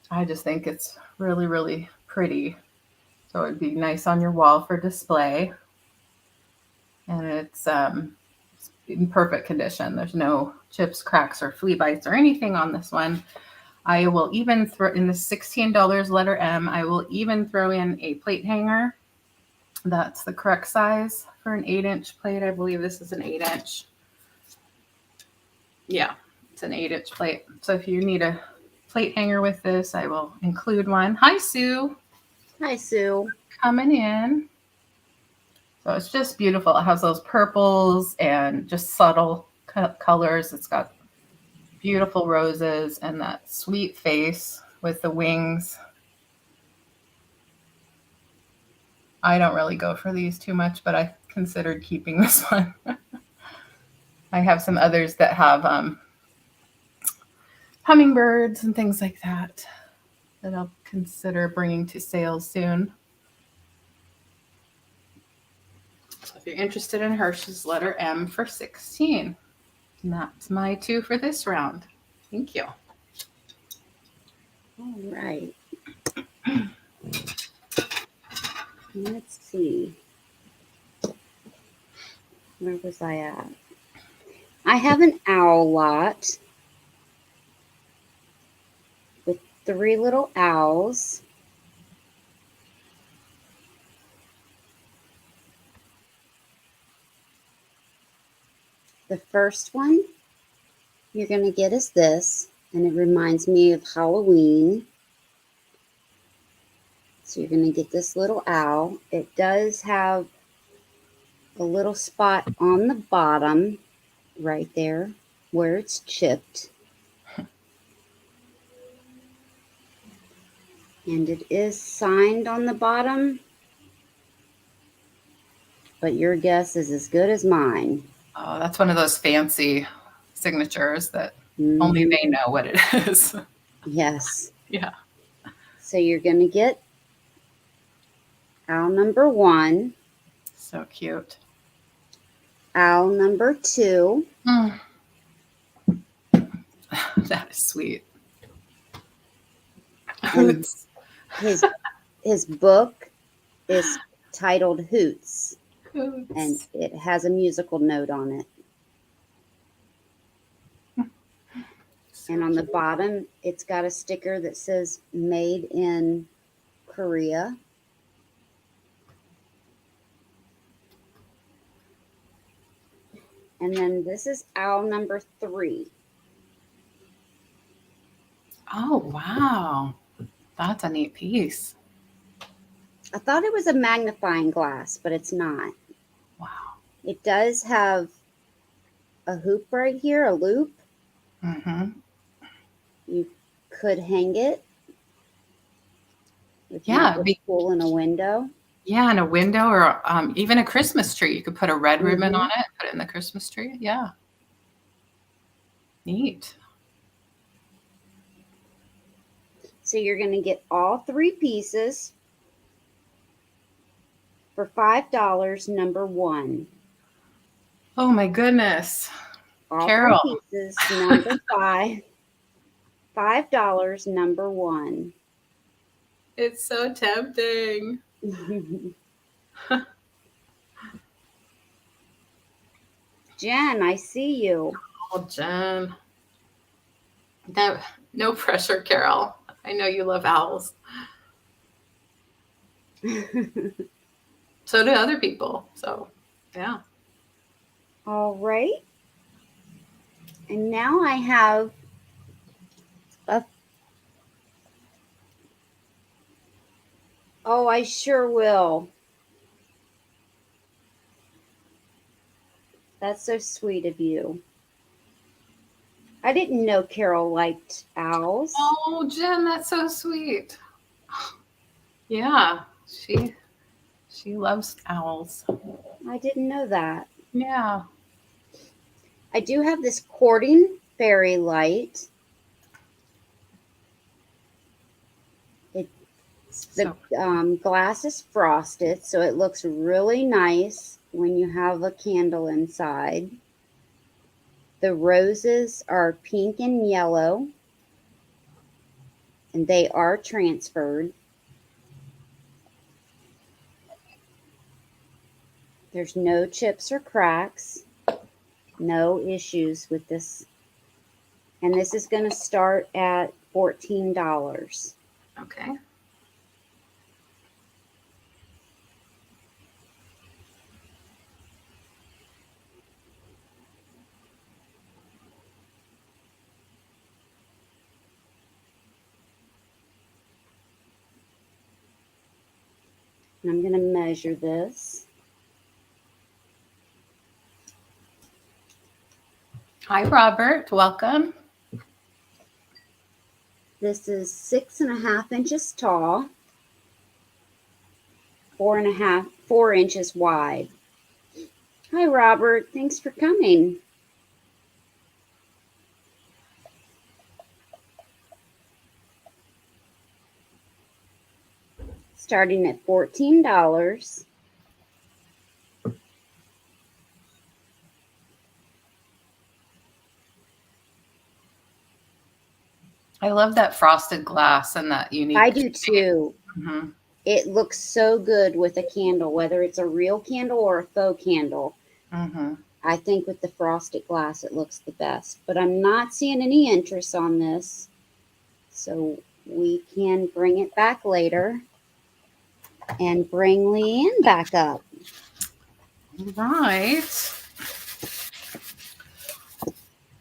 I just think it's really, really pretty. So it'd be nice on your wall for display. And it's in perfect condition. There's no chips, cracks, or flea bites or anything on this one. I will even throw in the $16 letter M. I will even throw in a plate hanger. That's the correct size for an 8-inch plate. I believe this is an 8-inch. Yeah, it's an 8-inch plate. So if you need a plate hanger with this, I will include one. Hi, Sue. Hi, Sue. Coming in. So it's just beautiful. It has those purples and just subtle colors. It's got beautiful roses and that sweet face with the wings. I don't really go for these too much, but I considered keeping this one. I have some others that have hummingbirds and things like that I'll consider bringing to sales soon. So if you're interested in Hirsch's, letter M for 16. And that's my 2 for this round. Thank you. All right. Let's see. Where was I at? I have an owl lot with 3 little owls. The first one you're going to get is this, and it reminds me of Halloween. So you're going to get this little owl. It does have a little spot on the bottom right there where it's chipped. And it is signed on the bottom, but your guess is as good as mine. Oh, that's one of those fancy signatures that only they know what it is. Yes. Yeah. So you're going to get owl number 1. So cute. owl number 2. Mm. That is sweet. And his book is titled Hoots, and Hoots. it has a musical note on it. So And on the cute. bottom, it's got a sticker that says Made in Korea. And then this is owl number 3. Oh, wow. That's a neat piece. I thought it was a magnifying glass, but it's not. Wow. It does have a hoop right here, a loop. Mm-hmm. You could hang it if you Yeah, put a pool in a window. yeah, in a window or even a Christmas tree. You could put a red ribbon on Mm-hmm. it, put it in the Christmas tree. Yeah. Neat. So you're going to get all 3 pieces for $5, number 1. Oh my goodness. All 3 Carol. pieces, number 5. $5, number 1. It's so tempting. Jen, I see you. Oh, Jen. No pressure, Carol. I know you love owls. So do other people. So, yeah. All right. And now I have a. Oh, I sure will. That's so sweet of you. I didn't know Carol liked owls. Oh, Jen, that's so sweet. Yeah, she loves owls. I didn't know that. Yeah. I do have this courting fairy light. The glass is frosted, so it looks really nice when you have a candle inside. The roses are pink and yellow, and they are transferred. There's no chips or cracks, no issues with this. And this is going to start at $14. Okay. And I'm going to measure this. Hi, Robert. Welcome. This is 6.5 inches tall, 4 inches wide. Hi, Robert. Thanks for coming. Starting at $14. I love that frosted glass and that unique. I do too. Mm-hmm. It looks so good with a candle, whether it's a real candle or a faux candle. Mm-hmm. I think with the frosted glass, it looks the best. But I'm not seeing any interest on this, so we can bring it back later and bring LeAnne back up. Right.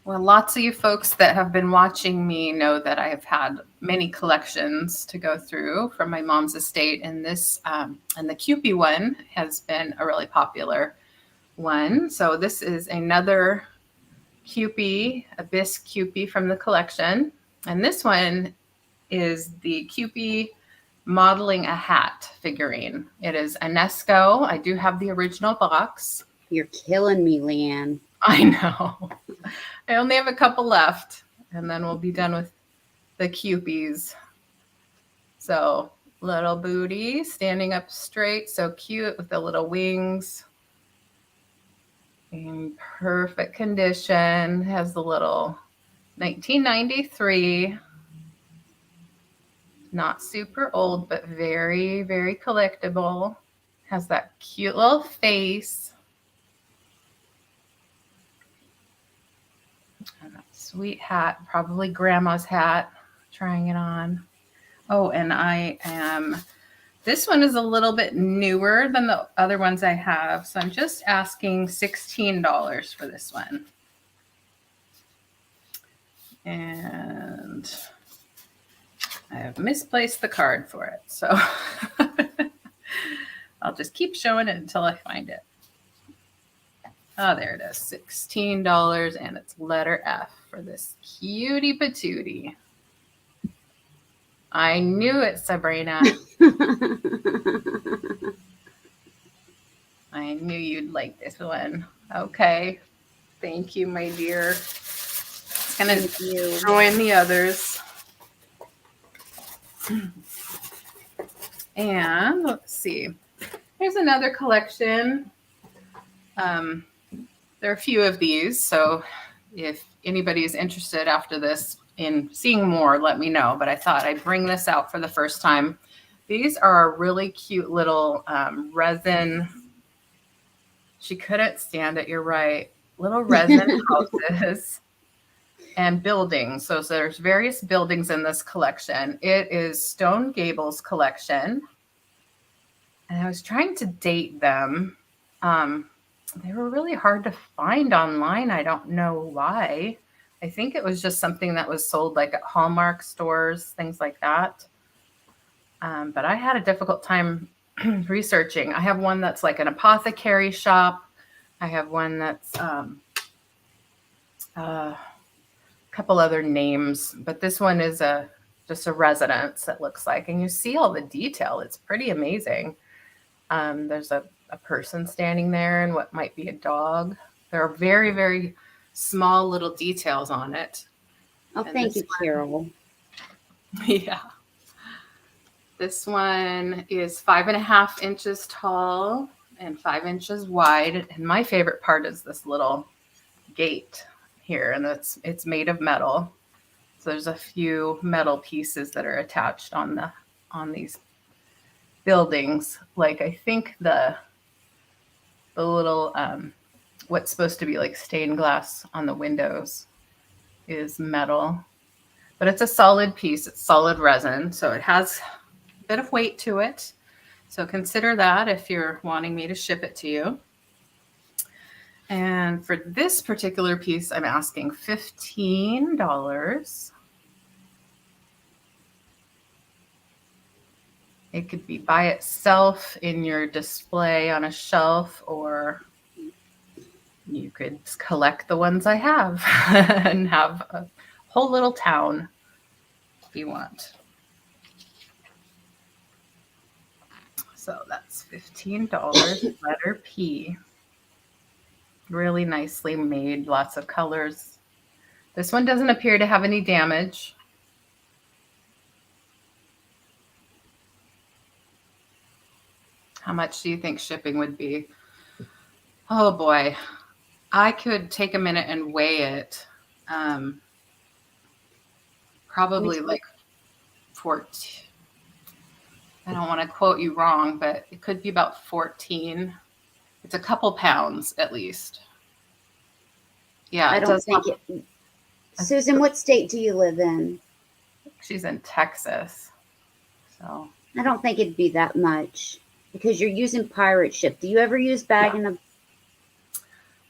Well, lots of you folks that have been watching me know that I have had many collections to go through from my mom's estate, and this and the Kewpie one has been a really popular one. So this is another Kewpie, a bisque Kewpie from the collection, and this one is the Kewpie modeling a hat figurine. It is Enesco. I do have the original box. You're killing me, LeAnne. I know. I only have a couple left, and then we'll be done with the Kewpies. So little booty standing up straight, so cute with the little wings. In perfect condition. Has the little 1993. Not super old, but very, very collectible. Has that cute little face. And that sweet hat, probably grandma's hat, trying it on. Oh, and this one is a little bit newer than the other ones I have. So I'm just asking $16 for this one. And I have misplaced the card for it. So I'll just keep showing it until I find it. Oh, there it is. $16, and it's letter F for this cutie patootie. I knew it, Sabrina. I knew you'd like this one. Okay. Thank you, my dear. It's going to join the others. And let's see. Here's another collection. There are a few of these, so if anybody is interested after this in seeing more, let me know. But I thought I'd bring this out for the first time. These are a really cute little resin. She couldn't stand it. You're right. Little resin houses and buildings. So there's various buildings in this collection. It is Stone Gables collection. And I was trying to date them. They were really hard to find online. I don't know why. I think it was just something that was sold like at Hallmark stores, things like that. But I had a difficult time researching. I have one that's like an apothecary shop. I have one that's a couple other names, but this one is just a residence, it looks like. And you see all the detail. It's pretty amazing. There's a person standing there and what might be a dog. There are very, very small little details on it. Oh, and thank you, Carol. Yeah. This one is 5.5 inches tall and 5 inches wide. And my favorite part is this little gate here, and it's made of metal. So there's a few metal pieces that are attached on these buildings. Like I think the little what's supposed to be like stained glass on the windows is metal, but it's a solid piece. It's solid resin, so it has a bit of weight to it. So consider that if you're wanting me to ship it to you. And for this particular piece, I'm asking $15. It could be by itself in your display on a shelf, or you could collect the ones I have and have a whole little town if you want. So that's $15, letter P. Really nicely made, lots of colors. This one doesn't appear to have any damage. How much do you think shipping would be? Oh boy, I could take a minute and weigh it. Probably like 14. I don't want to quote you wrong, but it could be about 14. It's a couple pounds at least. Yeah, I don't think it. Susan, what state do you live in? She's in Texas. So I don't think it'd be that much because you're using pirate ship. Do you ever use bag in a?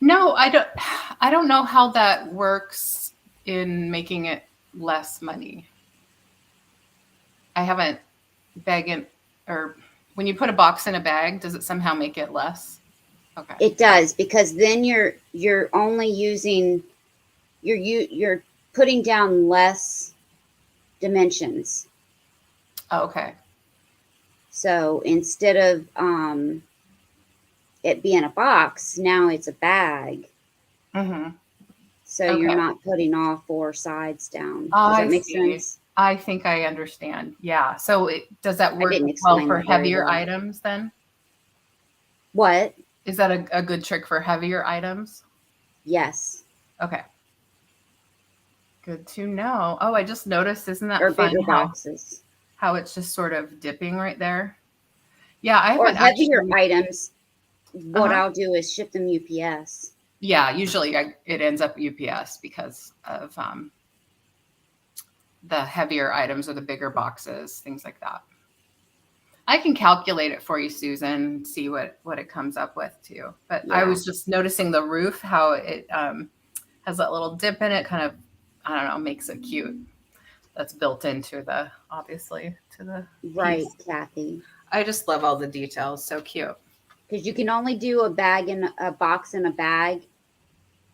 No, I don't know how that works in making it less money. I haven't or when you put a box in a bag, does it somehow make it less? Okay. It does, because then you're only using you're putting down less dimensions. Okay. So instead of it being a box, now it's a bag. Mm-hmm. So okay. You're not putting all four sides down. Does that make sense? I think I understand. Yeah. So does that work well for heavier items then? What? Is that a good trick for heavier items? Yes. Okay. Good to know. Oh, I just noticed, isn't that Or fun bigger boxes. how it's just sort of dipping right there? Yeah, I Or haven't heavier actually. items, what Uh-huh. I'll do is ship them UPS. Yeah, usually it ends up UPS because of the heavier items or the bigger boxes, things like that. I can calculate it for you, Susan, see what it comes up with too. But I Yeah. was just noticing the roof, how it has that little dip in it, kind of, I don't know, makes it cute. That's built into obviously, to the Right, piece. Kathy. I just love all the details. So cute. Because you can only do a bag in a box in a bag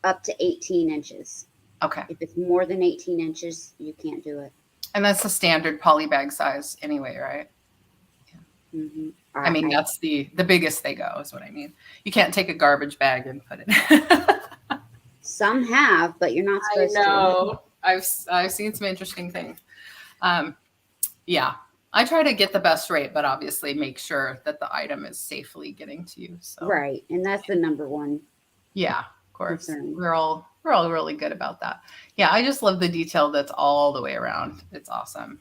up to 18 inches. Okay. If it's more than 18 inches, you can't do it. And that's the standard poly bag size anyway, right? Mm-hmm. I mean, that's the biggest they go, is what I mean. You can't take a garbage bag and put it. Some have, but you're not I supposed to. know. I've seen some interesting things. Yeah, I try to get the best rate, but obviously make sure that the item is safely getting to you. So Right. And that's the number one yeah, of course, concern. we're all really good about that. Yeah, I just love the detail that's all the way around. It's awesome.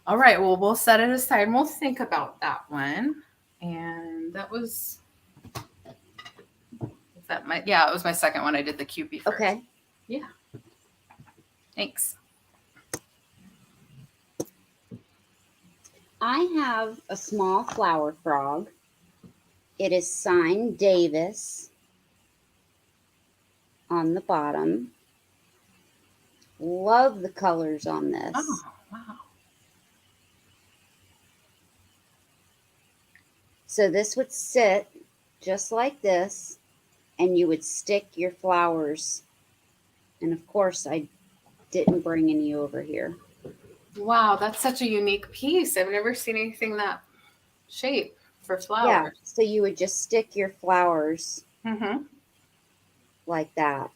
All right, well, we'll set it aside and we'll think about that one. And that was it was my second one. I did the Cupid first. Okay. Yeah. Thanks. I have a small flower frog. It is signed Davis on the bottom. Love the colors on this. Oh, wow. So this would sit just like this, and you would stick your flowers. And of course, I didn't bring any over here. Wow, that's such a unique piece. I've never seen anything that shape for Yeah, flowers. so you would just stick your flowers Mm-hmm. like that.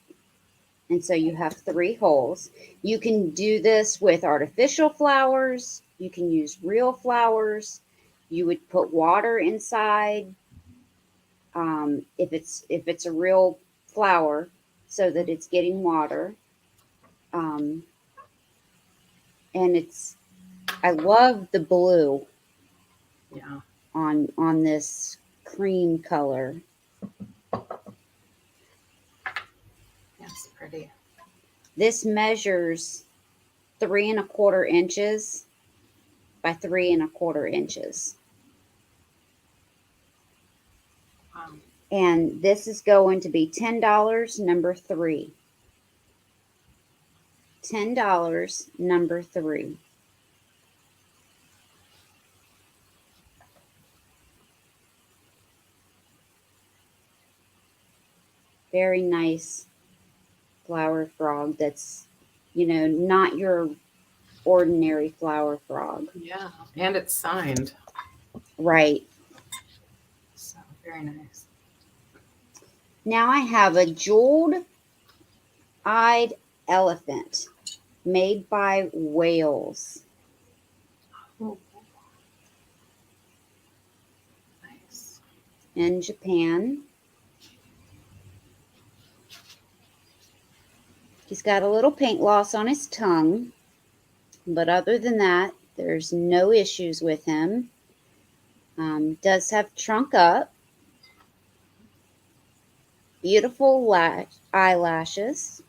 And so you have 3 holes. You can do this with artificial flowers. You can use real flowers. You would put water inside if it's a real flower, so that it's getting water. Um, and I love the blue Yeah. on this cream color. That's pretty. This measures 3¼ inches by 3¼ inches. Wow. And this is going to be $10, number 3. $10, number 3. Very nice flower frog that's, not your ordinary flower frog. Yeah. And it's signed. Right. So very nice. Now I have a jeweled-eyed elephant made by whales Oh, nice. in Japan. He's got a little paint loss on his tongue, but other than that, there's no issues with him. Does have trunk up, beautiful eyelashes,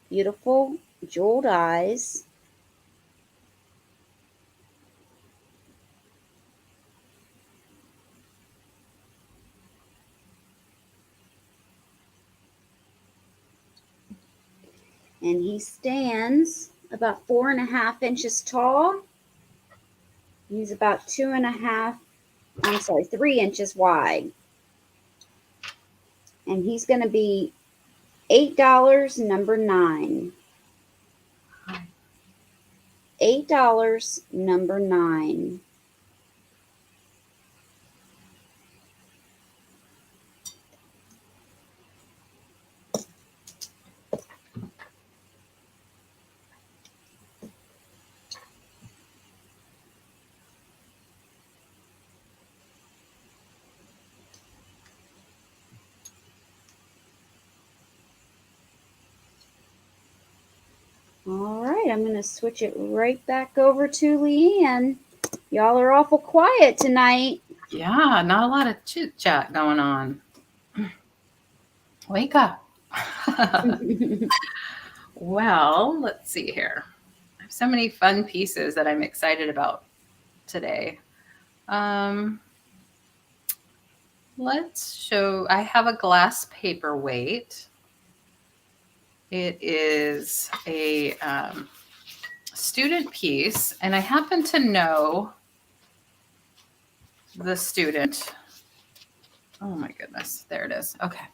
beautiful jeweled eyes. And he stands about 4½ inches tall. He's about 3 inches wide. And he's going to be $8, number 9. $8, number 9. All right, I'm going to switch it right back over to LeAnne. Y'all are awful quiet tonight. Yeah, not a lot of chit chat going on. Wake up. Well, let's see here. I have so many fun pieces that I'm excited about today. Let's show, I have a glass paperweight. It is a student piece, and I happen to know the student. Oh my goodness, there it is. Okay.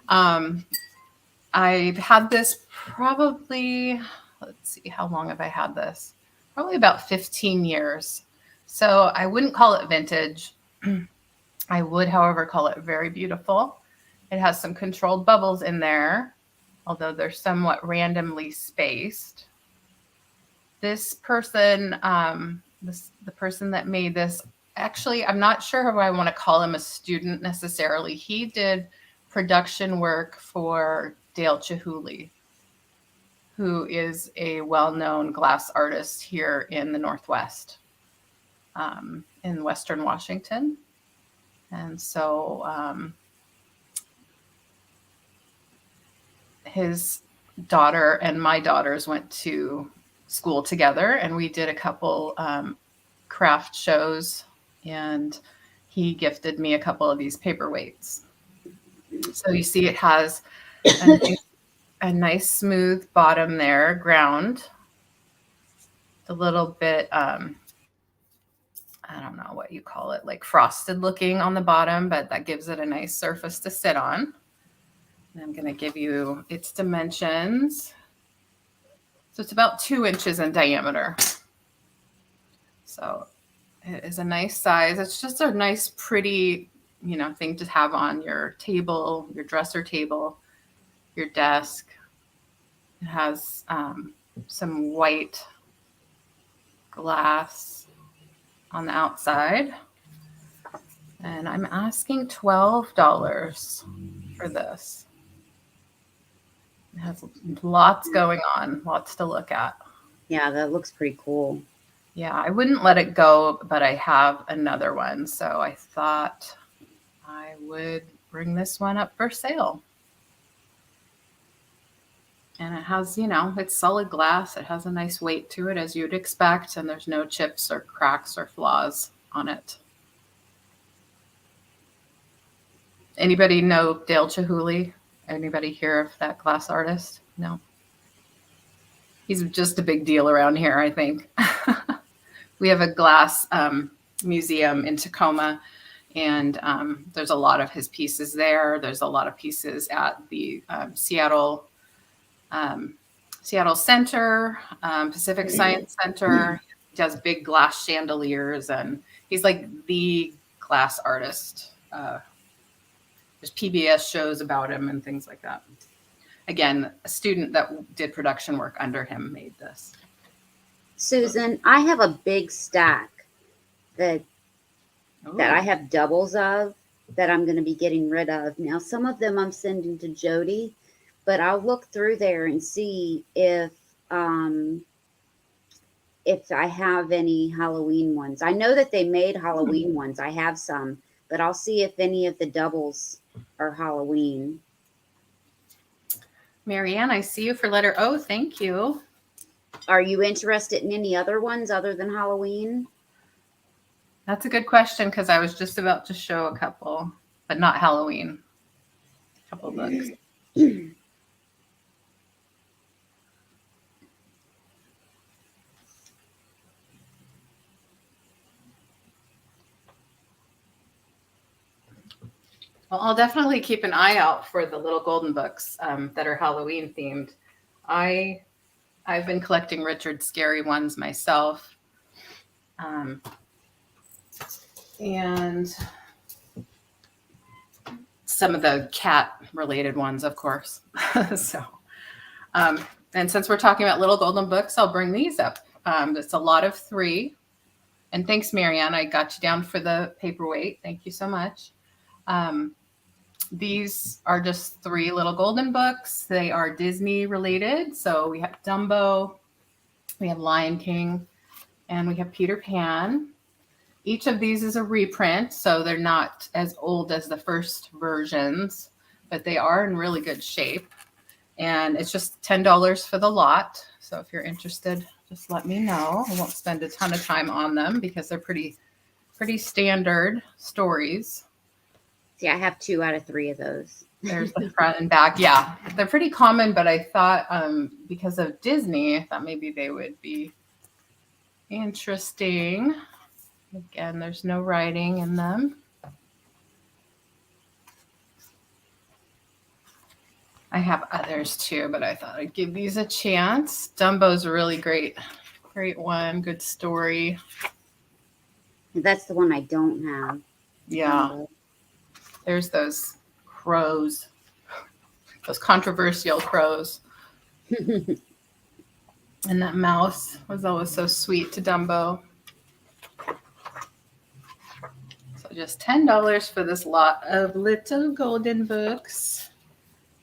I've had this probably, let's see, how long have I had this? Probably about 15 years. So I wouldn't call it vintage. I would, however, call it very beautiful. It has some controlled bubbles in there, although they're somewhat randomly spaced. This person, the person that made this, actually, I'm not sure if I want to call him a student necessarily. He did production work for Dale Chihuly, who is a well-known glass artist here in the Northwest, in Western Washington. And so his daughter and my daughters went to school together, and we did a couple craft shows, and he gifted me a couple of these paperweights. So you see it has a nice smooth bottom there, ground. A little bit, I don't know what you call it, like frosted looking on the bottom, but that gives it a nice surface to sit on. And I'm going to give you its dimensions. So it's about 2 inches in diameter. So it is a nice size. It's just a nice, pretty, thing to have on your table, your dresser table, your desk. It has some white glass on the outside. And I'm asking $12 for this. It has lots going on, lots to look at. Yeah, that looks pretty cool. Yeah, I wouldn't let it go, but I have another one. So I thought I would bring this one up for sale. And it has, it's solid glass. It has a nice weight to it, as you'd expect. And there's no chips or cracks or flaws on it. Anybody know Dale Chihuly? Anybody hear of that glass artist? No. He's just a big deal around here, I think. We have a glass museum in Tacoma, and there's a lot of his pieces there. There's a lot of pieces at the Seattle Center, Pacific Science Center. He does big glass chandeliers, and he's like the glass artist. There's PBS shows about him and things like that. Again, a student that did production work under him made this. Susan, I have a big stack that I have doubles of that I'm going to be getting rid of. Now, some of them I'm sending to Jody, but I'll look through there and see if I have any Halloween ones. I know that they made Halloween ones. I have some, but I'll see if any of the doubles are Halloween. Marianne, I see you for letter O. Thank you. Are you interested in any other ones other than Halloween? That's a good question, because I was just about to show a couple, but not Halloween. A couple of books. Well, I'll definitely keep an eye out for the little golden books that are Halloween themed. I've been collecting Richard Scarry ones myself. And some of the cat related ones, of course. And since we're talking about little golden books, I'll bring these up. It's a lot of 3. And thanks, Marianne. I got you down for the paperweight. Thank you so much. These are just 3 little golden books. They are Disney related. So we have Dumbo, we have Lion King, and we have Peter Pan. Each of these is a reprint, so they're not as old as the first versions, but they are in really good shape. And it's just $10 for the lot. So if you're interested, just let me know. I won't spend a ton of time on them because they're pretty standard stories. See, I have 2 out of 3 of those. There's the front and back. Yeah, they're pretty common, but I thought because of Disney, I thought maybe they would be interesting. Again, there's no writing in them. I have others too, but I thought I'd give these a chance. Dumbo's a really great one. Good story. That's the one I don't have. Yeah. Dumbo. There's those crows, those controversial crows. And that mouse was always so sweet to Dumbo. So just $10 for this lot of little golden books.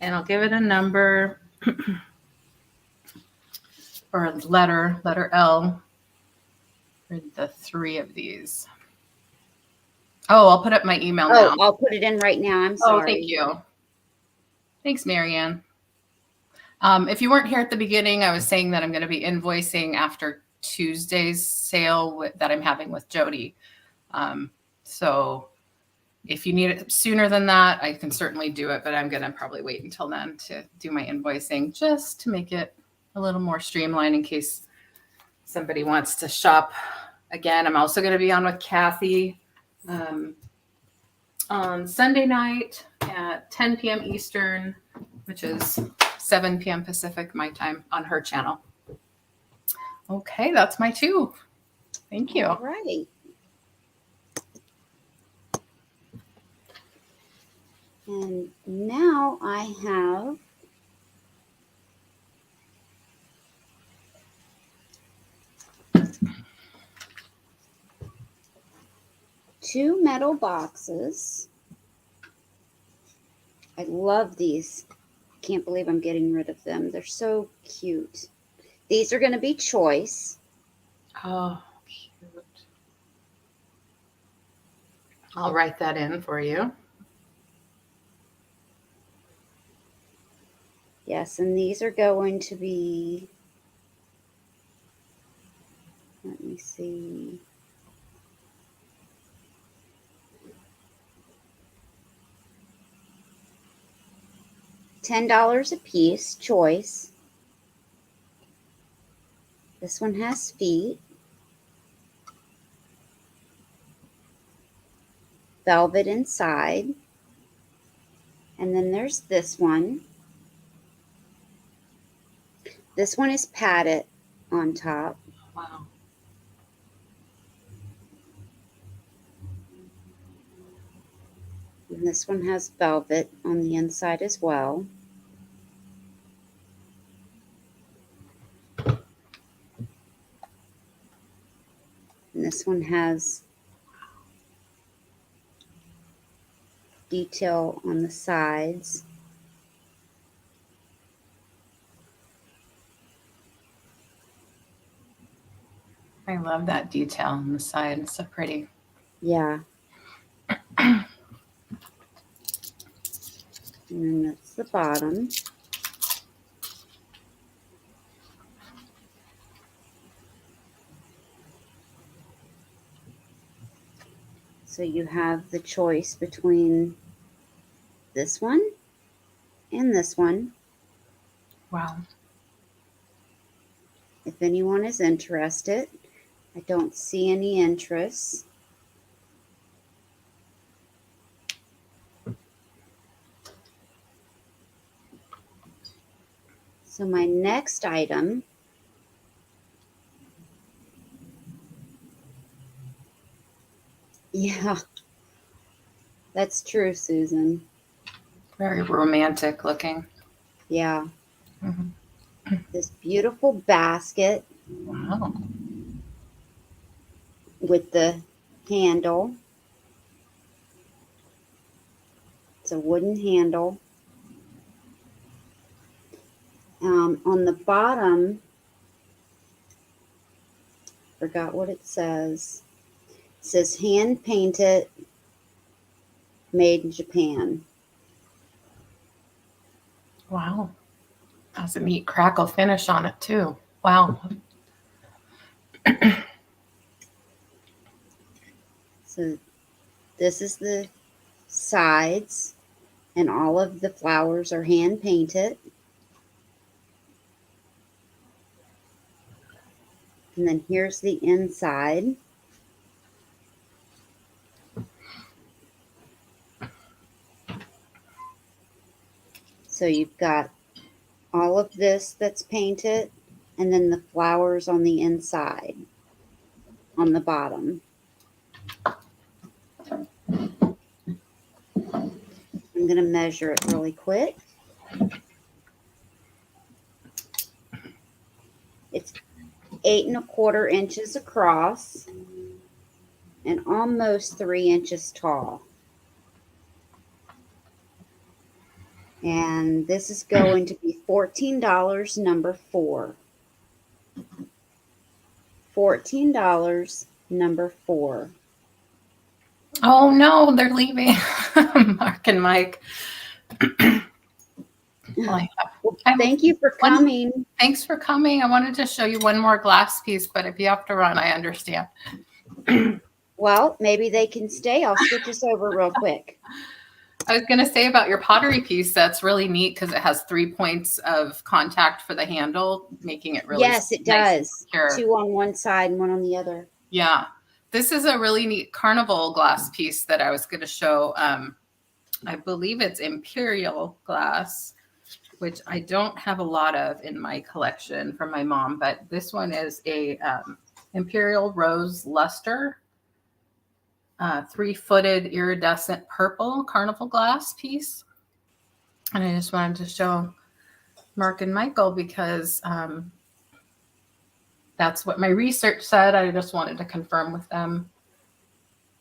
And I'll give it a number or a letter L for the 3 of these. Oh, I'll put up my email now. I'll put it in right now. I'm sorry. Oh, thank you. Thanks, Marianne. If you weren't here at the beginning, I was saying that I'm going to be invoicing after Tuesday's sale that I'm having with Jody. So if you need it sooner than that, I can certainly do it, but I'm going to probably wait until then to do my invoicing just to make it a little more streamlined in case somebody wants to shop again. I'm also going to be on with Kathy on Sunday night at 10 p.m. Eastern, which is 7 p.m. Pacific, my time, on her channel. Okay, that's my 2. Thank you. All right. And now I have two metal boxes. I love these. Can't believe I'm getting rid of them. They're so cute. These are going to be choice. Oh, cute. I'll write that in for you. Yes, and these are going to be, let me see. $10 a piece, choice. This one has feet. Velvet inside. And then there's this one. This one is padded on top. Wow. And this one has velvet on the inside as well. And this one has detail on the sides. I love that detail on the side. It's so pretty. Yeah. And then that's the bottom. So you have the choice between this one and this one. Wow. If anyone is interested, I don't see any interest. So my next item yeah, that's true, Susan. Very romantic looking. Yeah. Mm-hmm. This beautiful basket. Wow. With the handle. It's a wooden handle. On the bottom, forgot what it says. It says hand painted, made in Japan. Wow. Has a neat crackle finish on it too. Wow. So this is the sides, and all of the flowers are hand painted. And then here's the inside. So you've got all of this that's painted, and then the flowers on the inside, on the bottom. I'm going to measure it really quick. It's 8¼ inches across and almost 3 inches tall. And this is going to be $14, number 4. $14, number 4. Oh no, they're leaving. Mark and Mike. Well, thank you for coming. Thanks for coming. I wanted to show you one more glass piece, but if you have to run, I understand. Well, maybe they can stay. I'll switch us over real quick. I was going to say about your pottery piece, that's really neat because it has 3 points of contact for the handle, making it really Yes, it does. secure. 2 on one side and 1 on the other. Yeah. This is a really neat carnival glass piece that I was going to show. I believe it's imperial glass, which I don't have a lot of in my collection from my mom, but this one is a imperial rose luster, 3-footed iridescent purple carnival glass piece. And I just wanted to show Mark and Michael because that's what my research said. I just wanted to confirm with them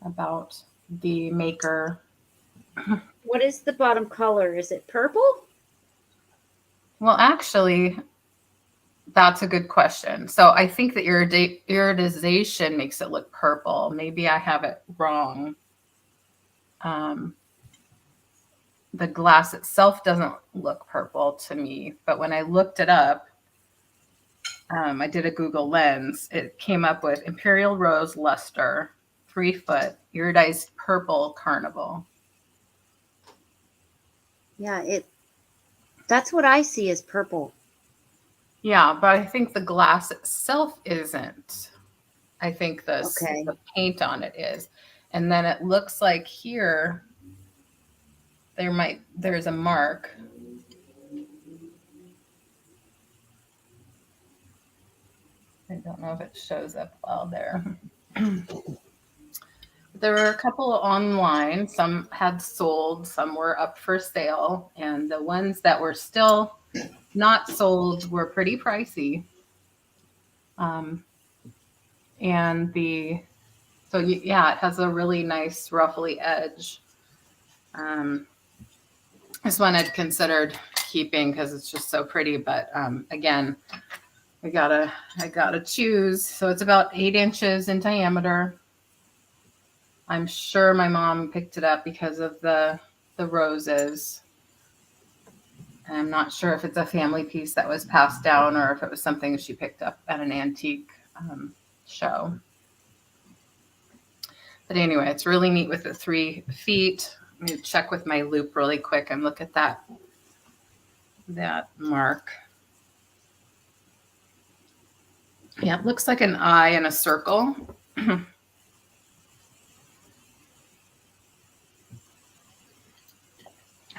about the maker. What is the bottom color? Is it purple? Well, actually, that's a good question. So I think the iridization makes it look purple. Maybe I have it wrong. The glass itself doesn't look purple to me, but when I looked it up, I did a Google Lens. It came up with Imperial Rose Luster, 3-foot, iridized purple carnival. Yeah, that's what I see as purple. Yeah, but I think the glass itself isn't. I think the paint on it is. And then it looks like here there's a mark. I don't know if it shows up well there. There were a couple online. Some had sold, some were up for sale, and the ones that were still not sold were pretty pricey. It has a really nice ruffly edge. This one I'd considered keeping because it's just so pretty, but again, I gotta choose. So it's about 8 inches in diameter. I'm sure my mom picked it up because of the roses. And I'm not sure if it's a family piece that was passed down or if it was something she picked up at an antique show. But anyway, it's really neat with the 3 feet. Let me check with my loop really quick and look at that mark. Yeah, it looks like an eye in a circle.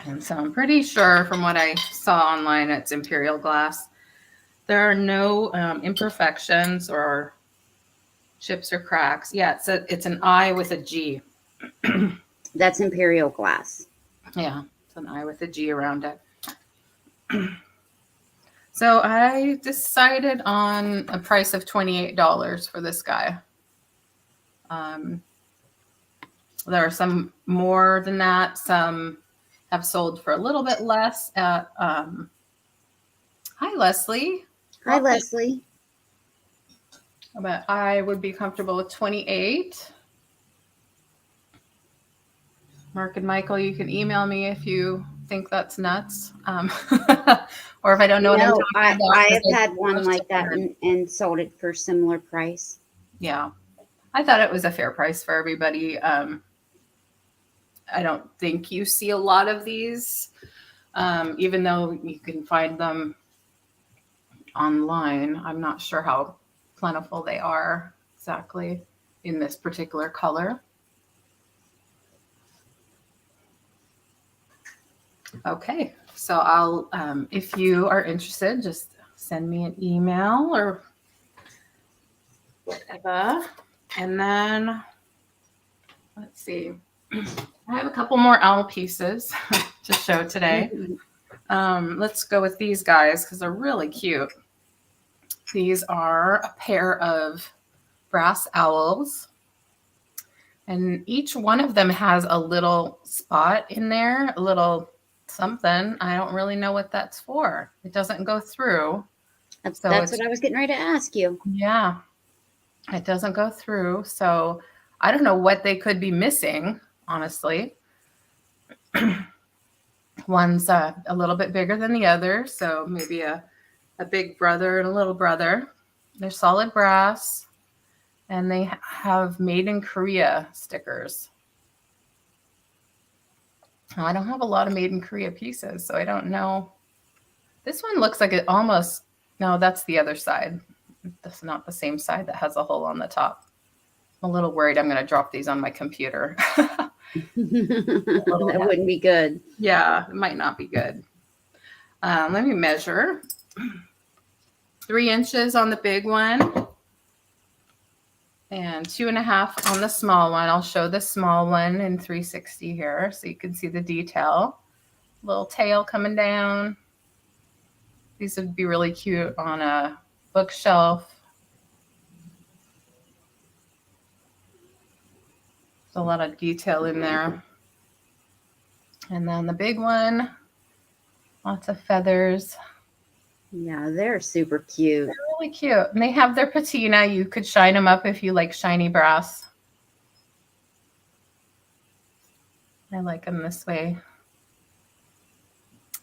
And so I'm pretty sure from what I saw online, it's imperial glass. There are no imperfections or chips or cracks. Yeah, it's an eye with a G. That's imperial glass. Yeah, it's an eye with a G around it. So I decided on a price of $28 for this guy. There are some more than that, some have sold for a little bit less at, hi, Leslie. Hi, Leslie. But I would be comfortable with 28. Mark and Michael, you can email me if you think that's nuts. Or if I don't know what I'm talking about. I 'cause have had one like that learn. and sold it for similar price. Yeah. I thought it was a fair price for everybody. I don't think you see a lot of these, even though you can find them online. I'm not sure how plentiful they are exactly in this particular color. Okay, so I'll, if you are interested, just send me an email or whatever. And then, let's see, I have a couple more owl pieces to show today. Let's go with these guys because they're really cute. These are a pair of brass owls. And each one of them has a little spot in there, a little something. I don't really know what that's for. It doesn't go through. That's what I was getting ready to ask you. Yeah, it doesn't go through. So I don't know what they could be missing, honestly. One's a little bit bigger than the other. So maybe a big brother and a little brother. They're solid brass. And they have Made in Korea stickers. I don't have a lot of Made in Korea pieces, so I don't know. This one looks like it almost, no, that's the other side. That's not the same side that has a hole on the top. I'm a little worried I'm going to drop these on my computer. That wouldn't be good. Yeah, it might not be good. Let me measure. 3 inches on the big one. And 2.5 on the small one. I'll show the small one in 360 here so you can see the detail. Little tail coming down. These would be really cute on a bookshelf. There's a lot of detail in there. And then the big one, lots of feathers. Yeah, they're super cute. They're really cute. And they have their patina. You could shine them up if you like shiny brass. I like them this way.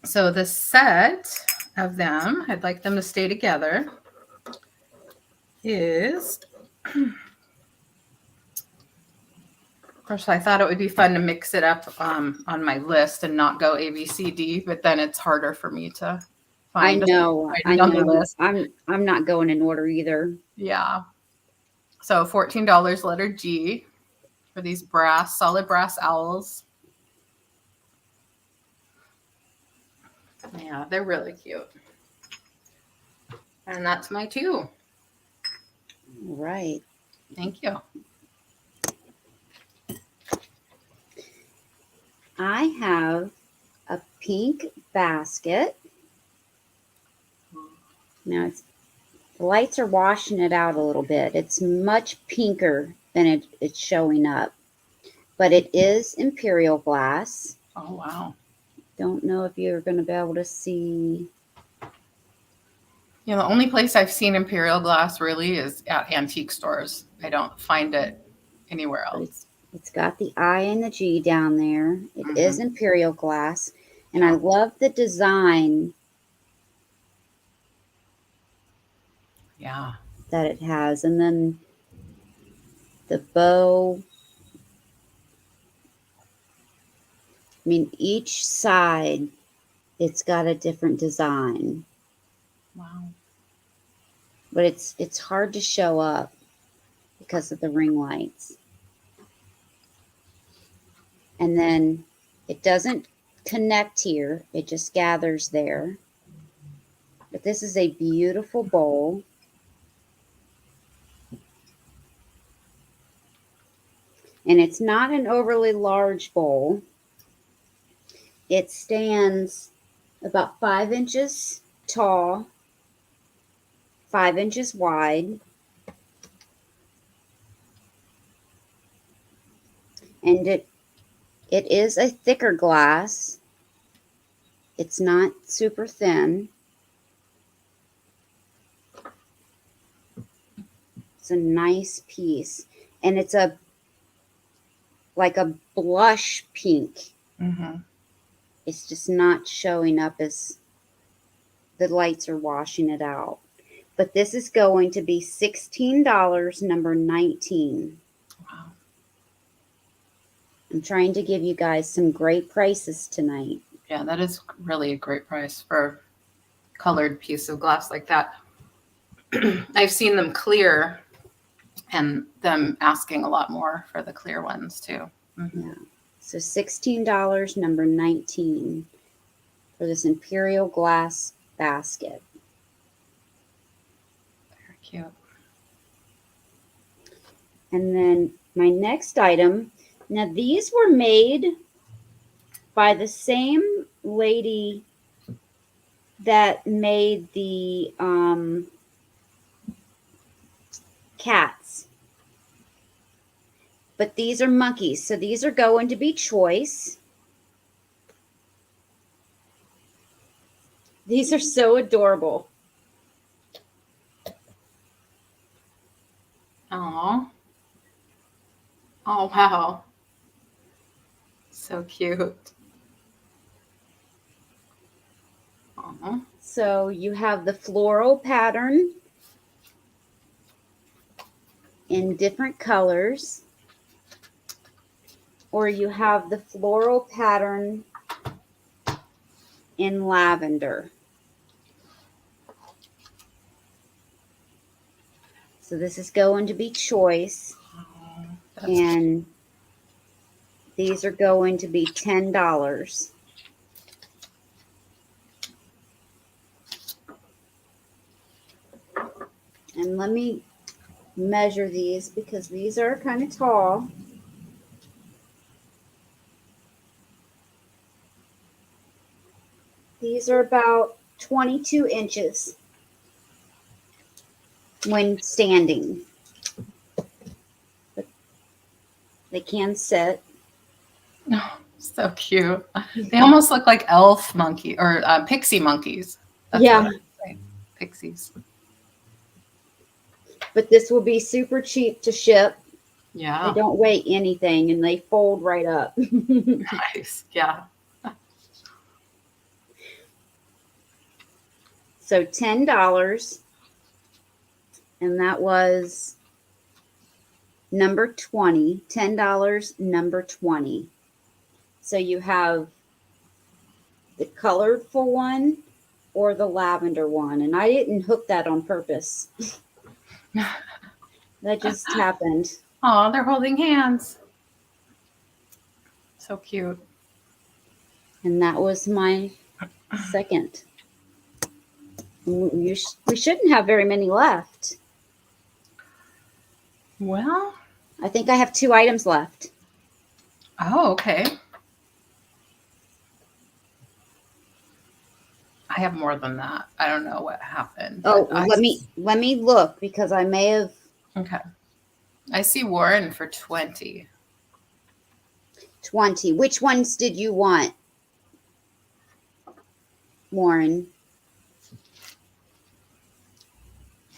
So the set of them, I'd like them to stay together, is, of course, I thought it would be fun to mix it up on my list and not go A, B, C, D, but then it's harder for me to find. I know. On the list. I'm not going in order either. Yeah. So $14 letter G for these solid brass owls. Yeah, they're really cute. And that's my 2. Right. Thank you. I have a pink basket. Now the lights are washing it out a little bit. It's much pinker than it's showing up. But it is imperial glass. Oh, wow. Don't know if you're going to be able to see. You know, the only place I've seen imperial glass really is at antique stores. I don't find it anywhere else. It's got the I and the G down there. It is imperial glass. And I love the design. Yeah. That it has. And then the bow. I mean, each side, it's got a different design. Wow. But it's hard to show up because of the ring lights. And then it doesn't connect here. It just gathers there. But this is a beautiful bowl. And it's not an overly large bowl. It stands about 5 inches tall, 5 inches wide. And it is a thicker glass. It's not super thin. It's a nice piece. And it's like a blush pink. Mm-hmm. It's just not showing up as the lights are washing it out. But this is going to be $16, number 19. Wow. I'm trying to give you guys some great prices tonight. Yeah, that is really a great price for a colored piece of glass like that. I've seen them clear and them asking a lot more for the clear ones too. Mm-hmm. Yeah. So $16, number 19 for this imperial glass basket. Very cute. And then my next item, now these were made by the same lady that made the cats. But these are monkeys, so these are going to be choice. These are so adorable. Oh. Oh, wow. So cute. Oh. So you have the floral pattern in different colors, or you have the floral pattern in lavender. So this is going to be choice, and these are going to be $10. And let me measure these because these are kind of tall. These are about 22 inches when standing. But they can sit. Oh, so cute. They almost look like elf monkey or pixie monkeys. That's Yeah. what I say. Pixies. But this will be super cheap to ship. Yeah. They don't weigh anything and they fold right up. Nice. Yeah. So $10. And that was number 20. $10, number 20. So you have the colorful one or the lavender one. And I didn't hook that on purpose. That just happened. Oh, they're holding hands. So cute. And that was my second. We shouldn't have very many left. Well. I think I have 2 items left. Oh, okay. I have more than that. I don't know what happened. Oh, let me look because I may have. Okay. I see Warren for 20. 20. Which ones did you want, Warren?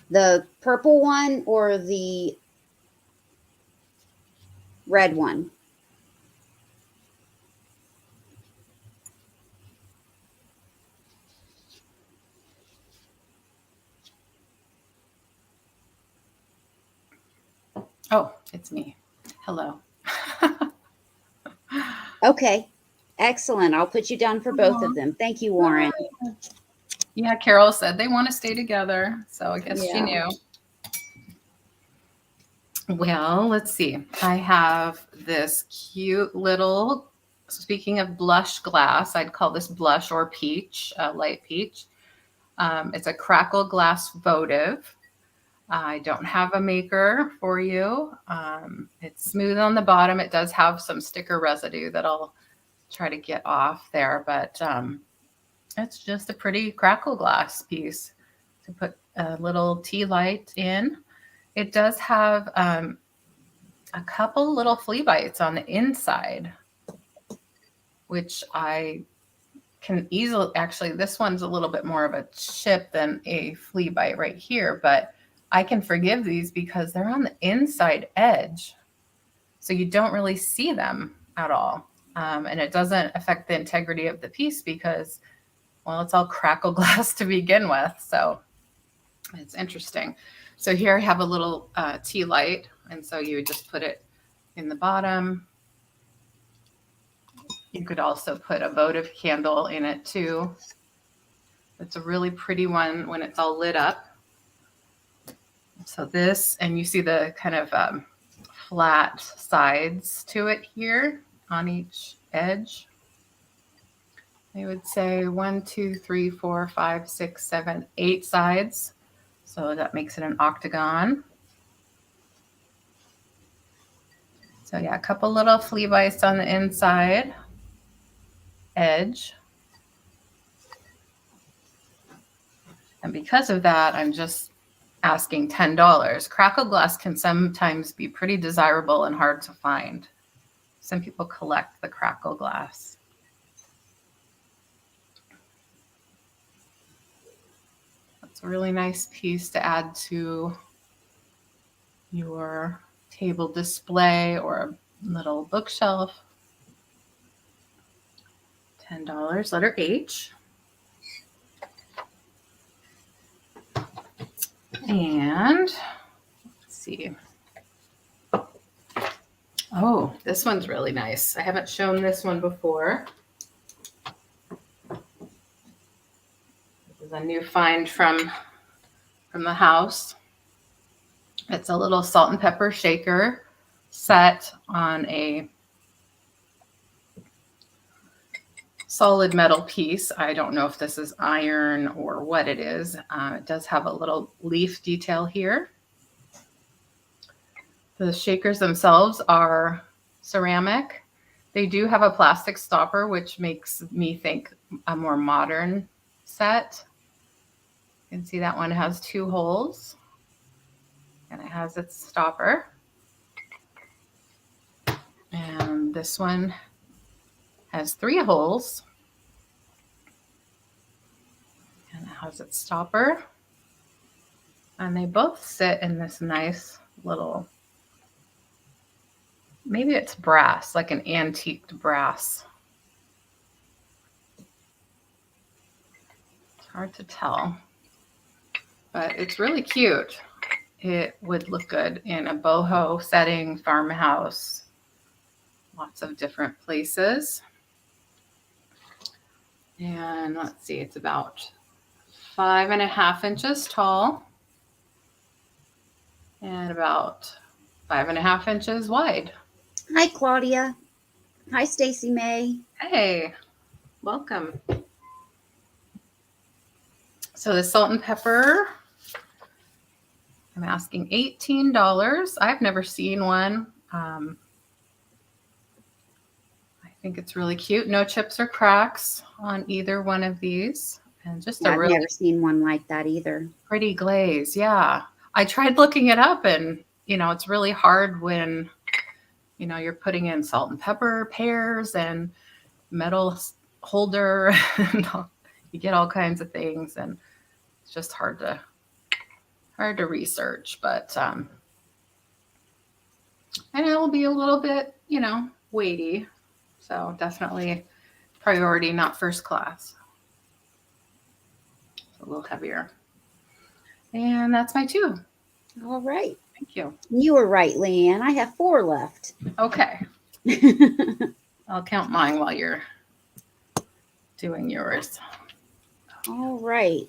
The purple one or the red one? Oh, it's me. Hello. Okay. Excellent. I'll put you down for both of them. Thank you, Warren. Yeah, Carol said they want to stay together. So I guess she knew. Well, let's see. I have this cute little, speaking of blush glass, I'd call this blush or peach, light peach. It's a crackle glass votive. I don't have a maker for you. It's smooth on the bottom. It does have some sticker residue that I'll try to get off there, but it's just a pretty crackle glass piece to put a little tea light in. It does have a couple little flea bites on the inside, which I can easily, actually, this one's a little bit more of a chip than a flea bite right here, but I can forgive these because they're on the inside edge. So you don't really see them at all. And it doesn't affect the integrity of the piece because, well, it's all crackle glass to begin with. So it's interesting. So here I have a little tea light. And so you would just put it in the bottom. You could also put a votive candle in it too. It's a really pretty one when it's all lit up. So this, and you see the kind of flat sides to it here on each edge. I would say 1, 2, 3, 4, 5, 6, 7, 8 sides. So that makes it an octagon. So yeah, a couple little flea bites on the inside edge. And because of that, I'm just asking $10. Crackle glass can sometimes be pretty desirable and hard to find. Some people collect the crackle glass. It's a really nice piece to add to your table display or a little bookshelf. $10, letter H. And let's see. Oh, this one's really nice. I haven't shown this one before. This is a new find from the house. It's a little salt and pepper shaker set on a solid metal piece. I don't know if this is iron or what it is. It does have a little leaf detail here. The shakers themselves are ceramic. They do have a plastic stopper, which makes me think a more modern set. You can see that one has 2 holes and it has its stopper. And this one has 3 holes and it has its stopper. And they both sit in this nice little, maybe it's brass, like an antiqued brass. It's hard to tell, but it's really cute. It would look good in a boho setting, farmhouse, lots of different places. And let's see, it's about 5.5 inches tall and about 5.5 inches wide. Hi, Claudia. Hi, Stacy May. Hey, welcome. So the salt and pepper, I'm asking $18. I've never seen one. I think it's really cute. No chips or cracks on either one of these. And just I've never seen one like that either. Pretty glaze. Yeah. I tried looking it up and, it's really hard when, you're putting in salt and pepper pairs and metal holder. And you get all kinds of things and it's just hard to research, but, and it'll be a little bit, weighty. So definitely priority, not first class. A little heavier. And that's my 2. All right. Thank you. You were right, LeAnne. I have 4 left. Okay. I'll count mine while you're doing yours. All right.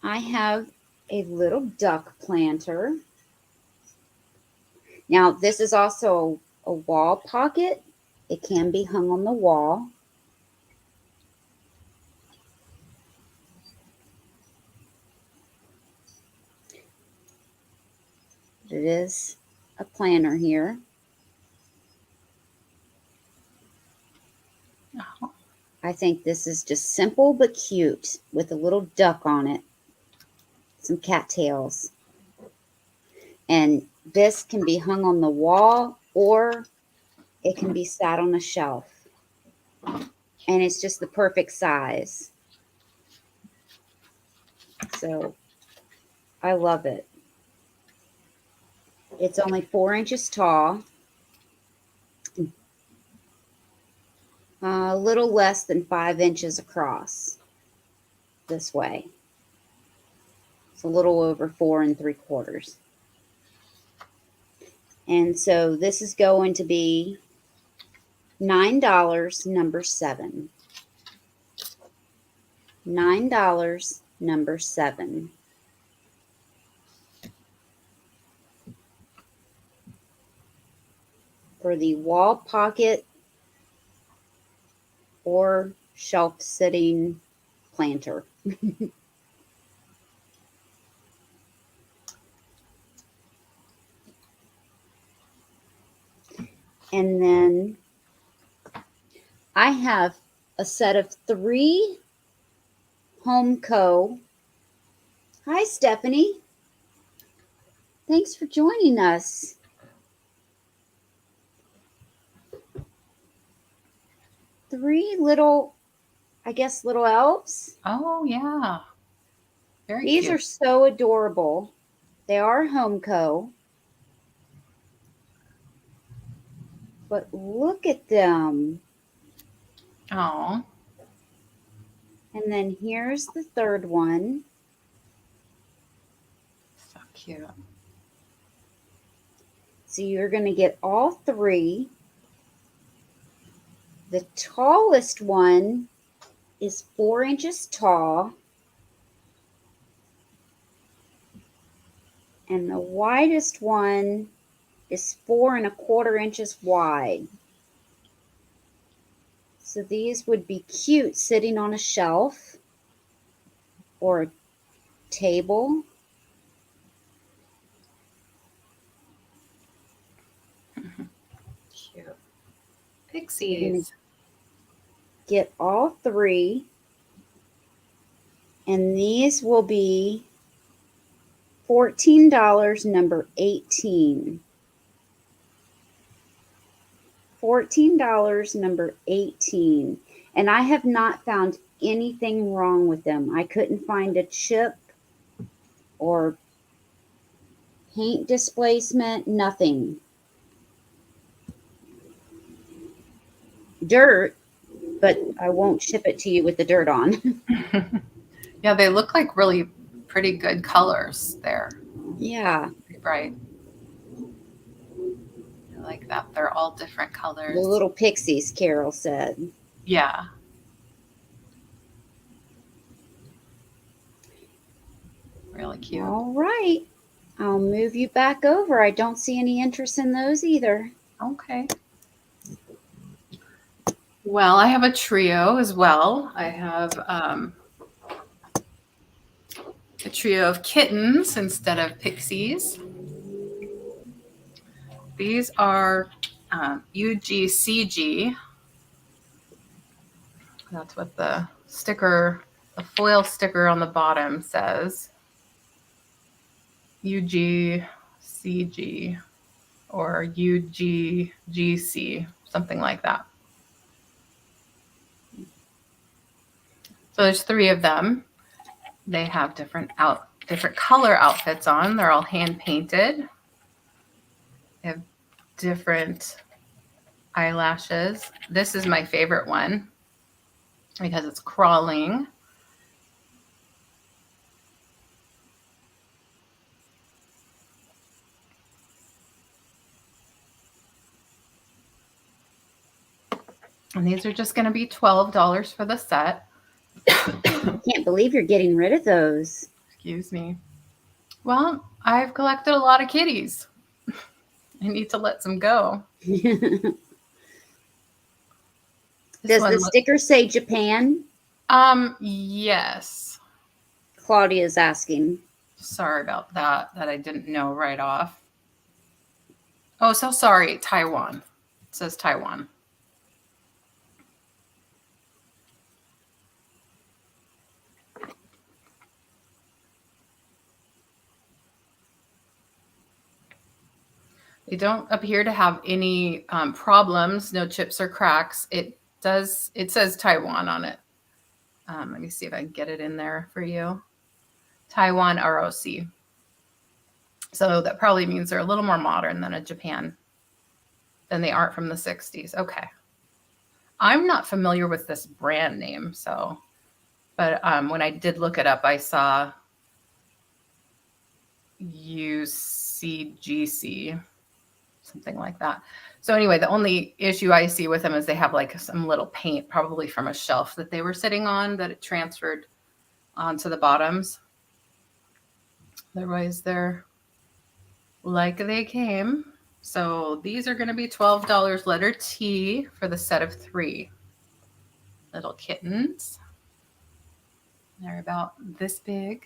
I have a little duck planter. Now, this is also a wall pocket. It can be hung on the wall. It is a planter here. Oh. I think this is just simple but cute with a little duck on it. Some cattails. And this can be hung on the wall or it can be sat on a shelf. and it's just the perfect size. So I love it. It's only 4 inches tall, a little less than 5 inches across this way. It's a little over 4 3/4. And so this is going to be $9, number 7. $9, number 7. For the wall pocket or shelf sitting planter. And then I have a set of 3 Homeco. Hi, Stephanie. Thanks for joining us. Three little, I guess, little elves. Oh, yeah. Very These cute. are so adorable. They are Homeco. But look at them. Oh. And then here's the third one. So cute. So you're going to get all 3. The tallest one is 4 inches tall. And the widest one is 4 1/4 inches wide. So these would be cute sitting on a shelf or a table. Cute. Pixies. Get all 3. And these will be $14, number 18. $14, number 18. And I have not found anything wrong with them. I couldn't find a chip or paint displacement, nothing. Dirt, but I won't ship it to you with the dirt on. Yeah, they look like really pretty good colors there. Yeah. Pretty bright. I like that. They're all different colors. The little pixies, Carol said. Yeah. Really cute. All right. I'll move you back over. I don't see any interest in those either. Okay. Well, I have a trio as well. I have a trio of kittens instead of pixies. These are UGCG. That's what the sticker, the foil sticker on the bottom says. UGCG or UGGC, something like that. So there's 3 of them. They have different color outfits on. They're all hand painted. They have different eyelashes. This is my favorite one because it's crawling. And these are just going to be $12 for the set. I can't believe you're getting rid of those. Excuse me. Well, I've collected a lot of kitties. I need to let some go. Does the sticker say Japan? Yes. Claudia's asking. Sorry about that I didn't know right off. Oh, so sorry. Taiwan. It says Taiwan. They don't appear to have any problems, no chips or cracks. It it says Taiwan on it. Let me see if I can get it in there for you. Taiwan ROC. So that probably means they're a little more modern than a Japan, than they aren't from the 60s. Okay. I'm not familiar with this brand name, so, but when I did look it up, I saw UCGC, something like that. So anyway, the only issue I see with them is they have like some little paint, probably from a shelf that they were sitting on, that it transferred onto the bottoms. Otherwise, they're like they came. So these are going to be $12 letter T for the set of 3 little kittens. They're about this big.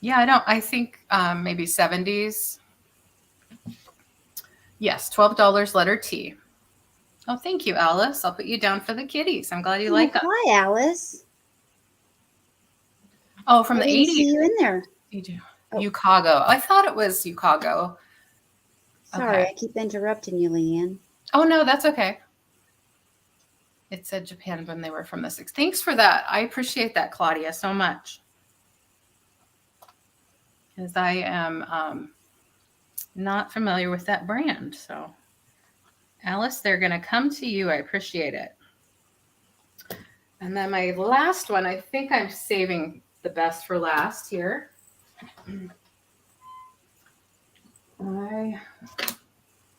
Yeah, I think maybe 70s. Yes, $12 letter T. Oh, thank you, Alice. I'll put you down for the kitties. I'm glad you like them. Hi, Alice. Oh, from the 80s. See you in there. You do. Oh. Chicago. I thought it was Chicago. Sorry, I keep interrupting you, LeAnne. Oh, no, that's okay. It said Japan when they were from the 60s. Thanks for that. I appreciate that, Claudia, so much. Because I am not familiar with that brand. So, Alice, they're going to come to you. I appreciate it. And then my last one, I think I'm saving the best for last here. I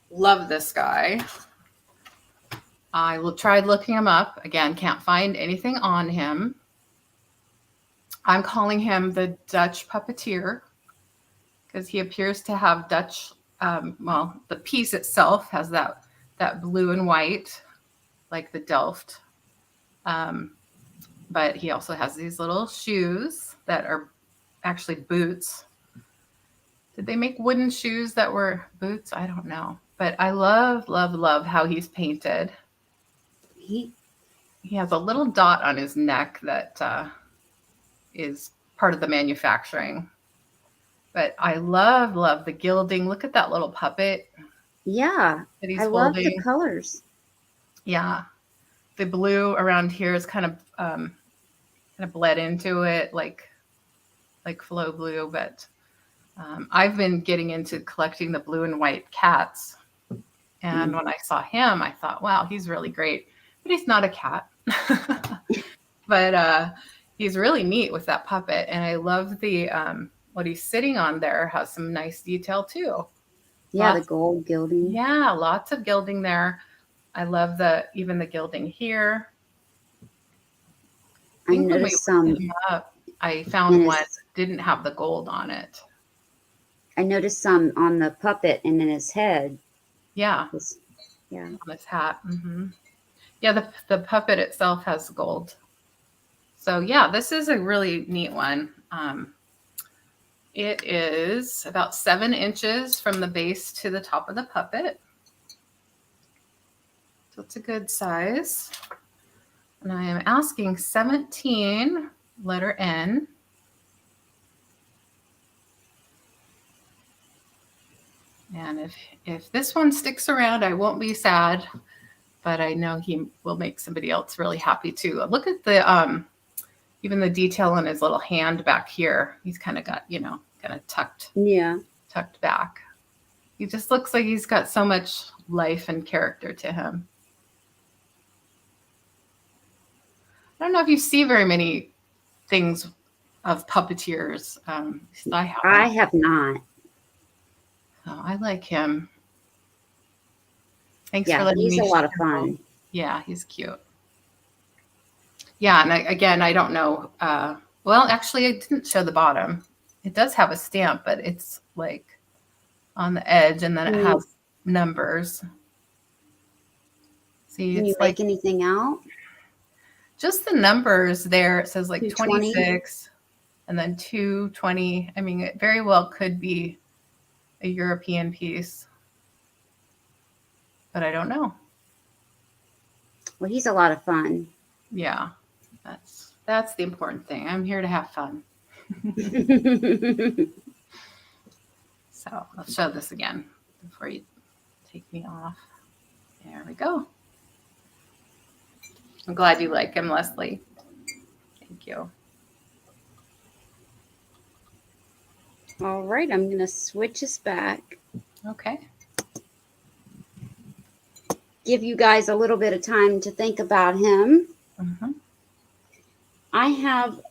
love this guy. I tried looking him up. Again, can't find anything on him. I'm calling him the Dutch puppeteer because he appears to have Dutch, well, the piece itself has that blue and white, like the Delft. But he also has these little shoes that are actually boots. Did they make wooden shoes that were boots? I don't know. But I love, love, love how he's painted. He has a little dot on his neck that is part of the manufacturing. But I love, love the gilding. Look at that little puppet. Yeah, that he's love the colors. Yeah. The blue around here is kind of bled into it like flow blue, but I've been getting into collecting the blue and white cats. And when I saw him, I thought, wow, he's really great. But he's not a cat. But he's really neat with that puppet. And I love the what he's sitting on there has some nice detail too. Yeah, the gold gilding. Yeah, lots of gilding there. I love even the gilding here. I noticed some. I found one that didn't have the gold on it. I noticed some on the puppet and in his head. Yeah. Yeah. On his hat. Mm-hmm. Yeah, the puppet itself has gold. So yeah, this is a really neat one. It is about 7 inches from the base to the top of the puppet. So it's a good size. And I am asking 17, letter N. And if this one sticks around, I won't be sad, but I know he will make somebody else really happy too. Look at the even the detail on his little hand back here. He's kind of got, kind of tucked back. He just looks like he's got so much life and character to him. I don't know if you see very many things of puppeteers. I have not. Oh, I like him. Thanks for letting me. He's a lot of fun. Yeah, he's cute. Yeah, and I don't know. Well, actually, I didn't show the bottom. It does have a stamp, but it's like on the edge, and then it has numbers. See, Can you make anything out? Just the numbers there. It says like 26 and then 220. I mean, it very well could be a European piece, but I don't know. Well, he's a lot of fun. Yeah, that's the important thing. I'm here to have fun. So I'll show this again before you take me off. There we go. I'm glad you like him, Leslie. Thank you. All right, I'm going to switch us back. Okay. Give you guys a little bit of time to think about him. Mm-hmm. I have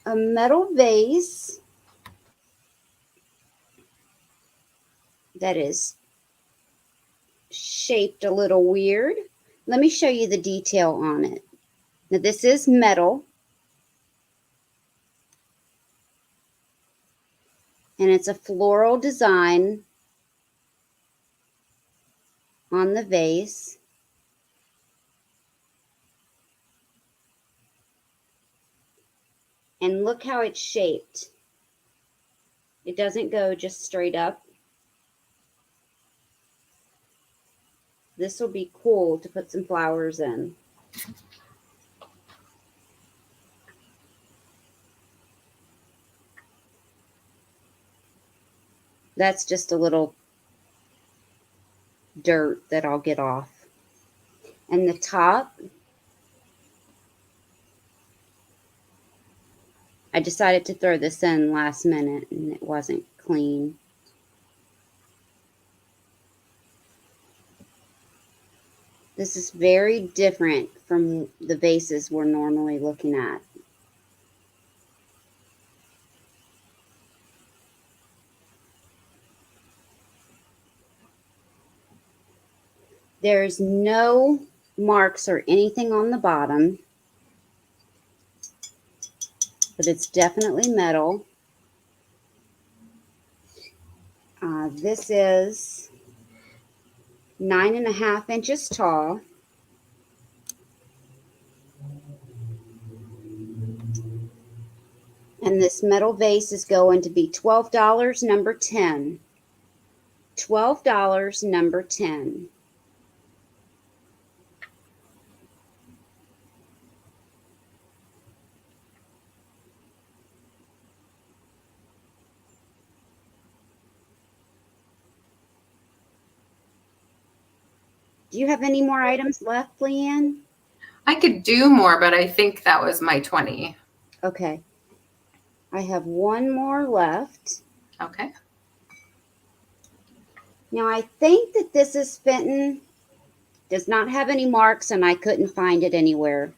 a metal vase that is shaped a little weird. Let me show you the detail on it. Now, this is metal, and it's a floral design on the vase. And look how it's shaped. It doesn't go just straight up. This will be cool to put some flowers in. That's just a little dirt that I'll get off. And the top, I decided to throw this in last minute and it wasn't clean. This is very different from the vases we're normally looking at. There's no marks or anything on the bottom, but it's definitely metal. This is 9.5 inches tall. And this metal vase is going to be $12, number 10. $12, number 10. Do you have any more items left, LeAnne? I could do more, but I think that was my 20. Okay. I have one more left. Okay. Now, I think that this is Fenton. Does not have any marks, and I couldn't find it anywhere.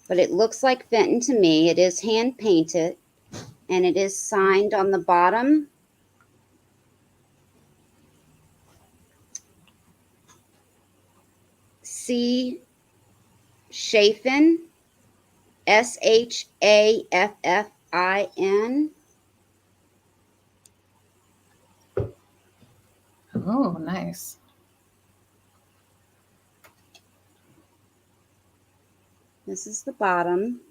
But it looks like Fenton to me. It is hand painted, and it is signed on the bottom. C. Shaffin. Shaffin. Oh, nice. This is the bottom.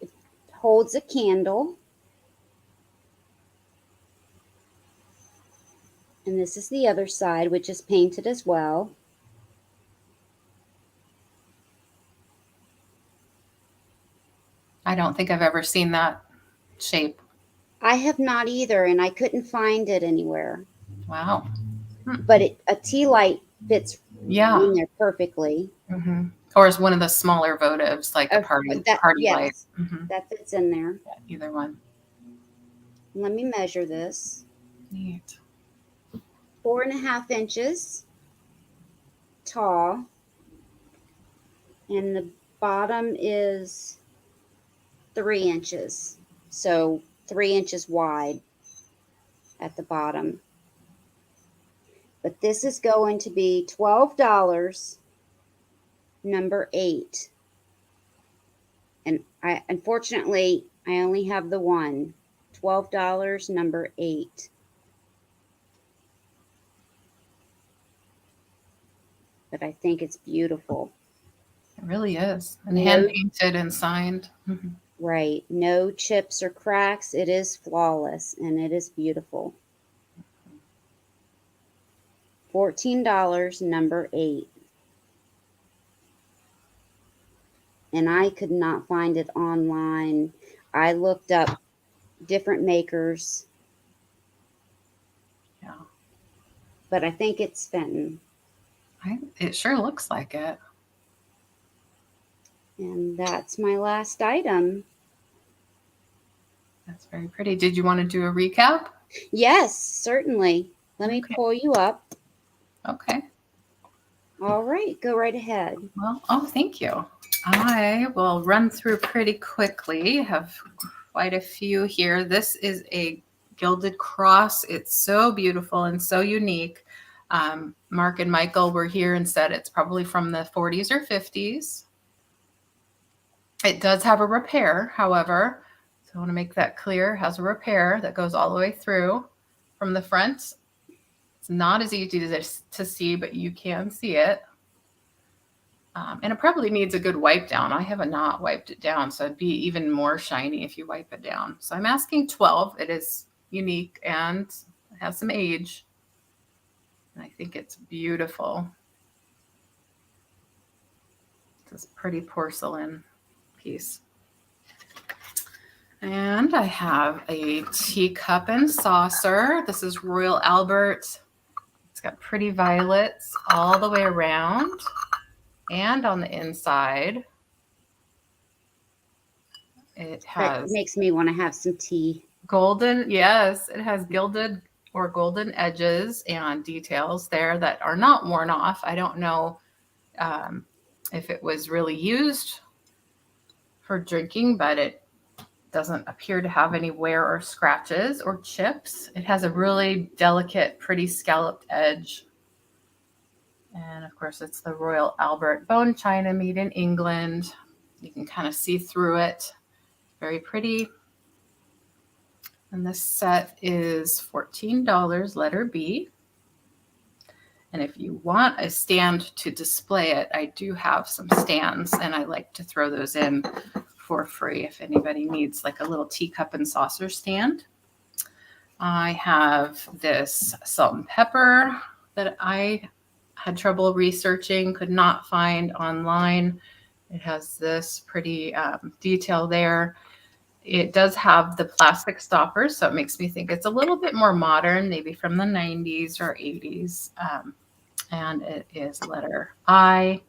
It holds a candle. And this is the other side, which is painted as well. I don't think I've ever seen that shape. I have not either, and I couldn't find it anywhere. Wow. But a tea light fits in there perfectly. Mm-hmm. Or is one of the smaller votives, like a party light? Mm-hmm. That fits in there. Yeah, either one. Let me measure this. Neat. 4.5 inches tall, and the bottom is 3 inches. So 3 inches wide at the bottom. But this is going to be $12, number 8. And unfortunately, I only have the one. $12, number 8. But I think it's beautiful. It really is. And hand painted and signed. Mm-hmm. Right. No chips or cracks. It is flawless, and it is beautiful. $14, number 8. And I could not find it online. I looked up different makers, Yeah. but I think it's Fenton. It sure looks like it. And that's my last item. That's very pretty. Did you want to do a recap? Yes, certainly. Let me Okay. pull you up. Okay. All right, go right ahead. Well, oh, thank you. I will run through pretty quickly. I have quite a few here. This is a gilded cross. It's so beautiful and so unique. Mark and Michael were here and said it's probably from the 40s or 50s. It does have a repair, however. So I want to make that clear. It has a repair that goes all the way through from the front. It's not as easy to see, but you can see it. And it probably needs a good wipe down. I have not wiped it down, so it'd be even more shiny if you wipe it down. So I'm asking 12. It is unique and has some age. And I think it's beautiful. It's a pretty porcelain piece. And I have a teacup and saucer. This is Royal Albert. It's got pretty violets all the way around and on the inside. It has That makes me want to have some tea. golden, yes, it has gilded or golden edges and details there that are not worn off. I don't know if it was really used for drinking, but it doesn't appear to have any wear or scratches or chips. It has a really delicate, pretty scalloped edge. And of course, it's the Royal Albert bone china made in England. You can kind of see through it. Very pretty. And this set is $14, letter B. And if you want a stand to display it, I do have some stands, and I like to throw those in for free if anybody needs like a little teacup and saucer stand. I have this salt and pepper that I had trouble researching, could not find online. It has this pretty detail there. It does have the plastic stoppers, so it makes me think it's a little bit more modern, maybe from the 90s or 80s. And it is letter I,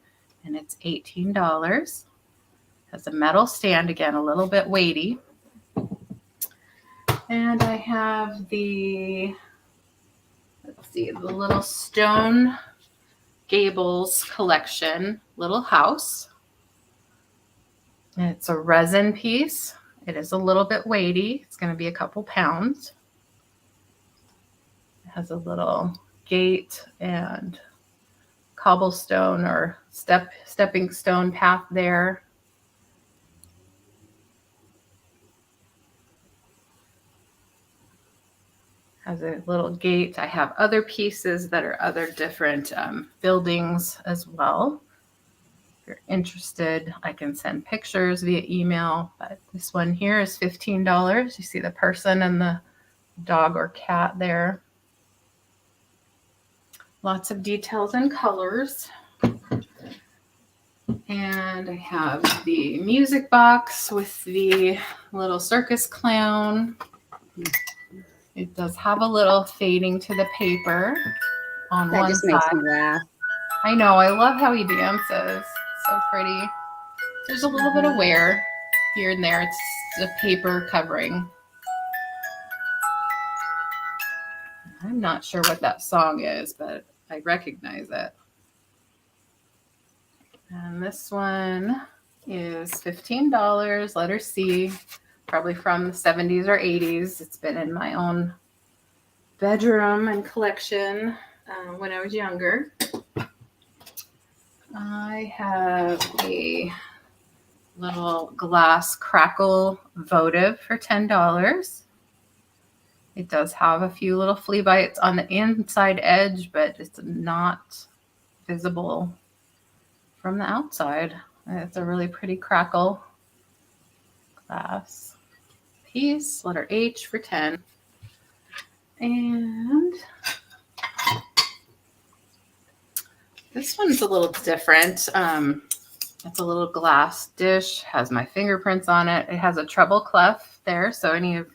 and it's $18. Has a metal stand, again, a little bit weighty. And I have the little stone gables collection, little house. And it's a resin piece. It is a little bit weighty. It's going to be a couple pounds. It has a little gate and cobblestone or stepping stone path there. Has a little gate. I have other pieces that are other different buildings as well. If you're interested, I can send pictures via email, but this one here is $15. You see the person and the dog or cat there. Lots of details and colors. And I have the music box with the little circus clown. It does have a little fading to the paper on That one just side. makes me laugh. I know. I love how he dances. So pretty. There's a little bit of wear here and there. It's the paper covering. I'm not sure what that song is, but I recognize it. And this one is $15, letter C, probably from the 70s or 80s. It's been in my own bedroom and collection when I was younger. I have a little glass crackle votive for $10. It does have a few little flea bites on the inside edge, but it's not visible from the outside. It's a really pretty crackle glass piece, letter H for 10. And this one's a little different. It's a little glass dish, has my fingerprints on it. It has a treble clef there, so any of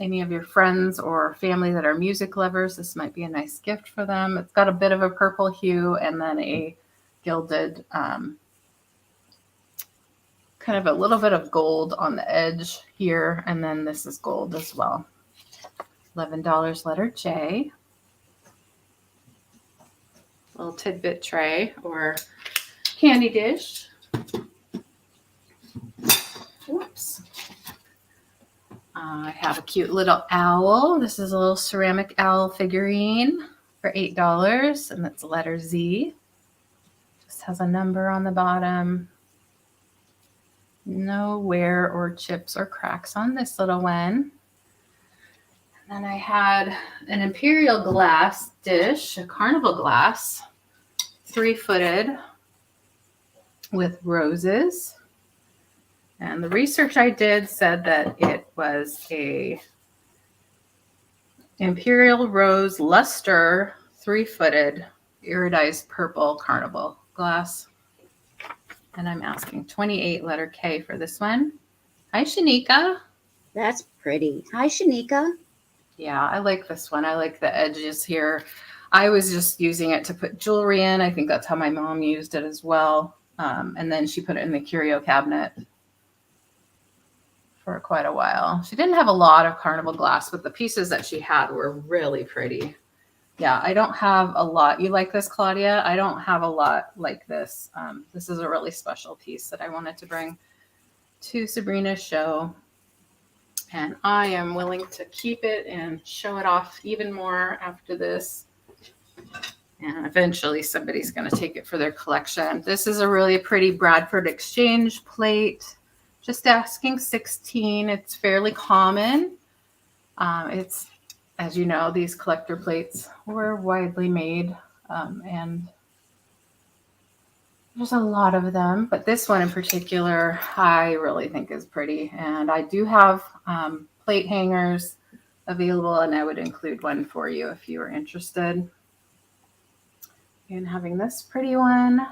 any of your friends or family that are music lovers, this might be a nice gift for them. It's got a bit of a purple hue and then a gilded, kind of a little bit of gold on the edge here. And then this is gold as well. $11, letter J. Little tidbit tray or candy dish. Whoops. I have a cute little owl. This is a little ceramic owl figurine for $8, and that's letter Z. Just has a number on the bottom. No wear or chips or cracks on this little one. And then I had an imperial glass dish, a carnival glass, 3-footed with roses. And the research I did said that it was a imperial rose luster 3-footed iridized purple carnival glass. And I'm asking 28 letter K for this one. Hi, Shanika. That's pretty. Hi, Shanika. Yeah, I like this one. I like the edges here. I was just using it to put jewelry in. I think that's how my mom used it as well. And then she put it in the curio cabinet for quite a while. She didn't have a lot of carnival glass, but the pieces that she had were really pretty. Yeah, I don't have a lot. You like this, Claudia? I don't have a lot like this. This is a really special piece that I wanted to bring to Sabrina's show. And I am willing to keep it and show it off even more after this. And eventually somebody's going to take it for their collection. This is a really pretty Bradford Exchange plate. Just asking 16. It's fairly common. It's, as you know, these collector plates were widely made, and there's a lot of them. But this one in particular, I really think is pretty. And I do have plate hangers available, and I would include one for you if you are interested in having this pretty one.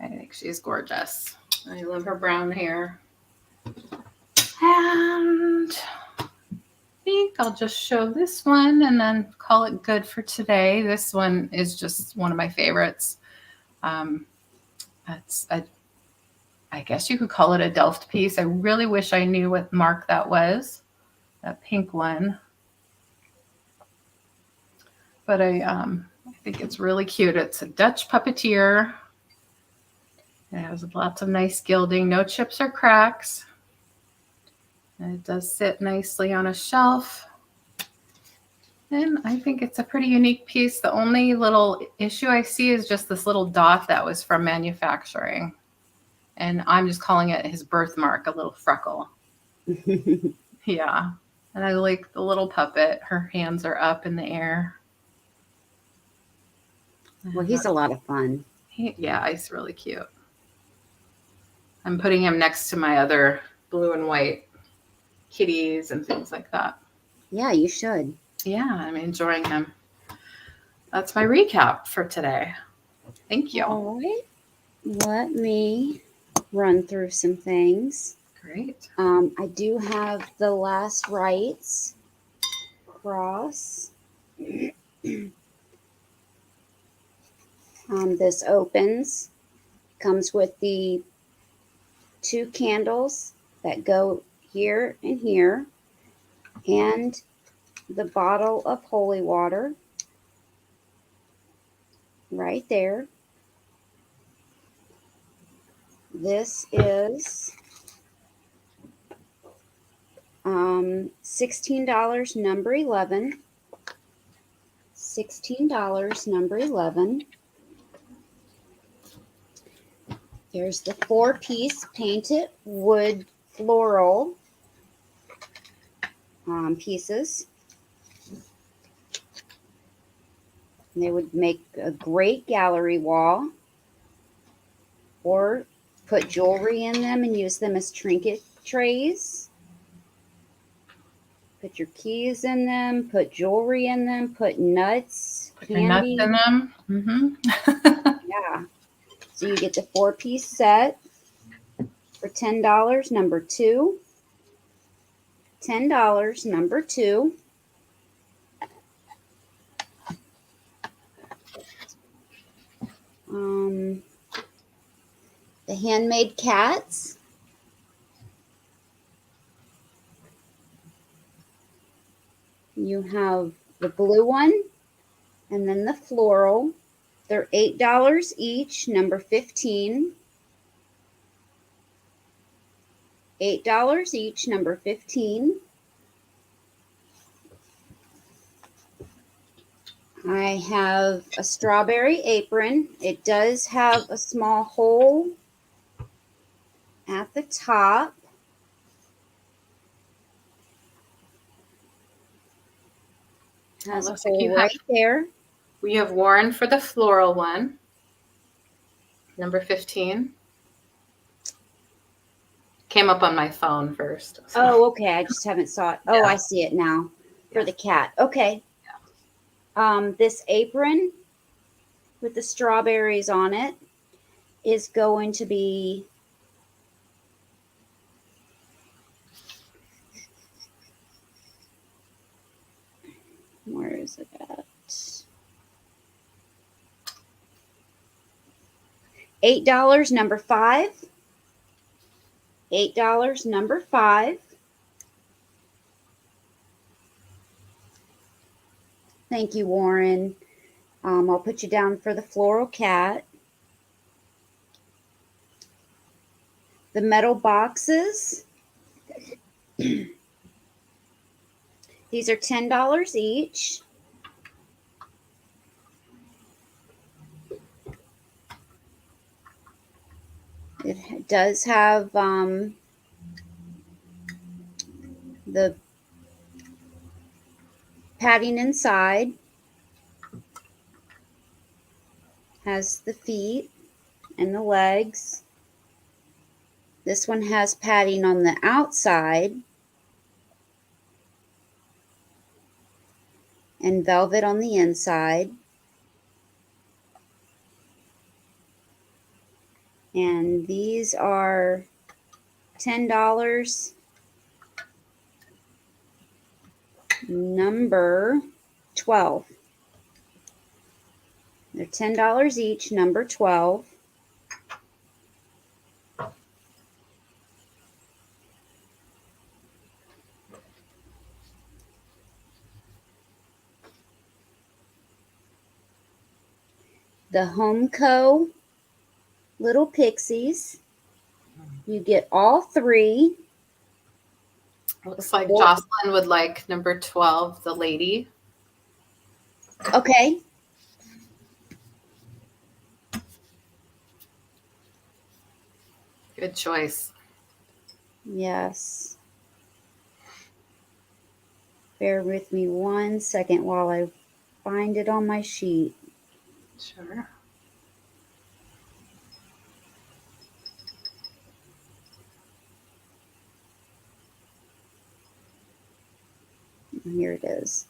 I think she's gorgeous. I love her brown hair. And I think I'll just show this one and then call it good for today. This one is just one of my favorites. That's I guess you could call it a Delft piece. I really wish I knew what mark that was, that pink one. But I think it's really cute. It's a Dutch puppeteer. It has lots of nice gilding, no chips or cracks. And it does sit nicely on a shelf. And I think it's a pretty unique piece. The only little issue I see is just this little dot that was from manufacturing. And I'm just calling it his birthmark, a little freckle. Yeah. And I like the little puppet. Her hands are up in the air. Well, he's a lot of fun. Yeah, he's really cute. I'm putting him next to my other blue and white kitties and things like that. Yeah, you should. Yeah, I'm enjoying him. That's my recap for today. Thank you. All right. Let me run through some things. Great. I do have the last rites cross. This opens, comes with the 2 candles that go here and here, and the bottle of holy water right there. This is $16, number 11. $16, number 11. There's the 4-piece painted wood floral pieces. And they would make a great gallery wall, or put jewelry in them and use them as trinket trays. Put your keys in them, put jewelry in them, put nuts, Put candy. the nuts in them. Mm-hmm. Yeah. So you get the 4-piece set for $10, number 2. $10, number 2. The handmade cats. You have the blue one and then the floral. They're $8 each, number 15. $8 each, number 15. I have a strawberry apron. It does have a small hole at the top. Has a hole right there. We have Warren for the floral one, number 15. Came up on my phone first. So. Oh, okay. I just haven't saw it. Oh, yeah. I see it now. For the cat. Okay. Yeah. This apron with the strawberries on it is going to be where is it at? $8, number 5. $8, number 5. Thank you, Warren. I'll put you down for the floral cat. The metal boxes. These are $10 each. It does have the padding inside. Has the feet and the legs. This one has padding on the outside and velvet on the inside. And these are $10, number 12. They're $10 each, number 12. The Homeco Little Pixies. You get all 3. Looks like Jocelyn would like number 12, the lady. Okay. Good choice. Yes. Bear with me 1 second while I find it on my sheet. Sure. Here it is.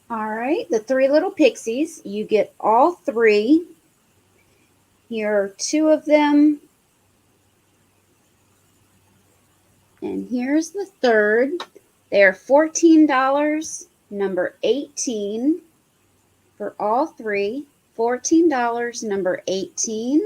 All right, the 3 little pixies, you get all 3. Here are 2 of them. And here's the third. They are $14, number 18 for all 3. $14, number 18.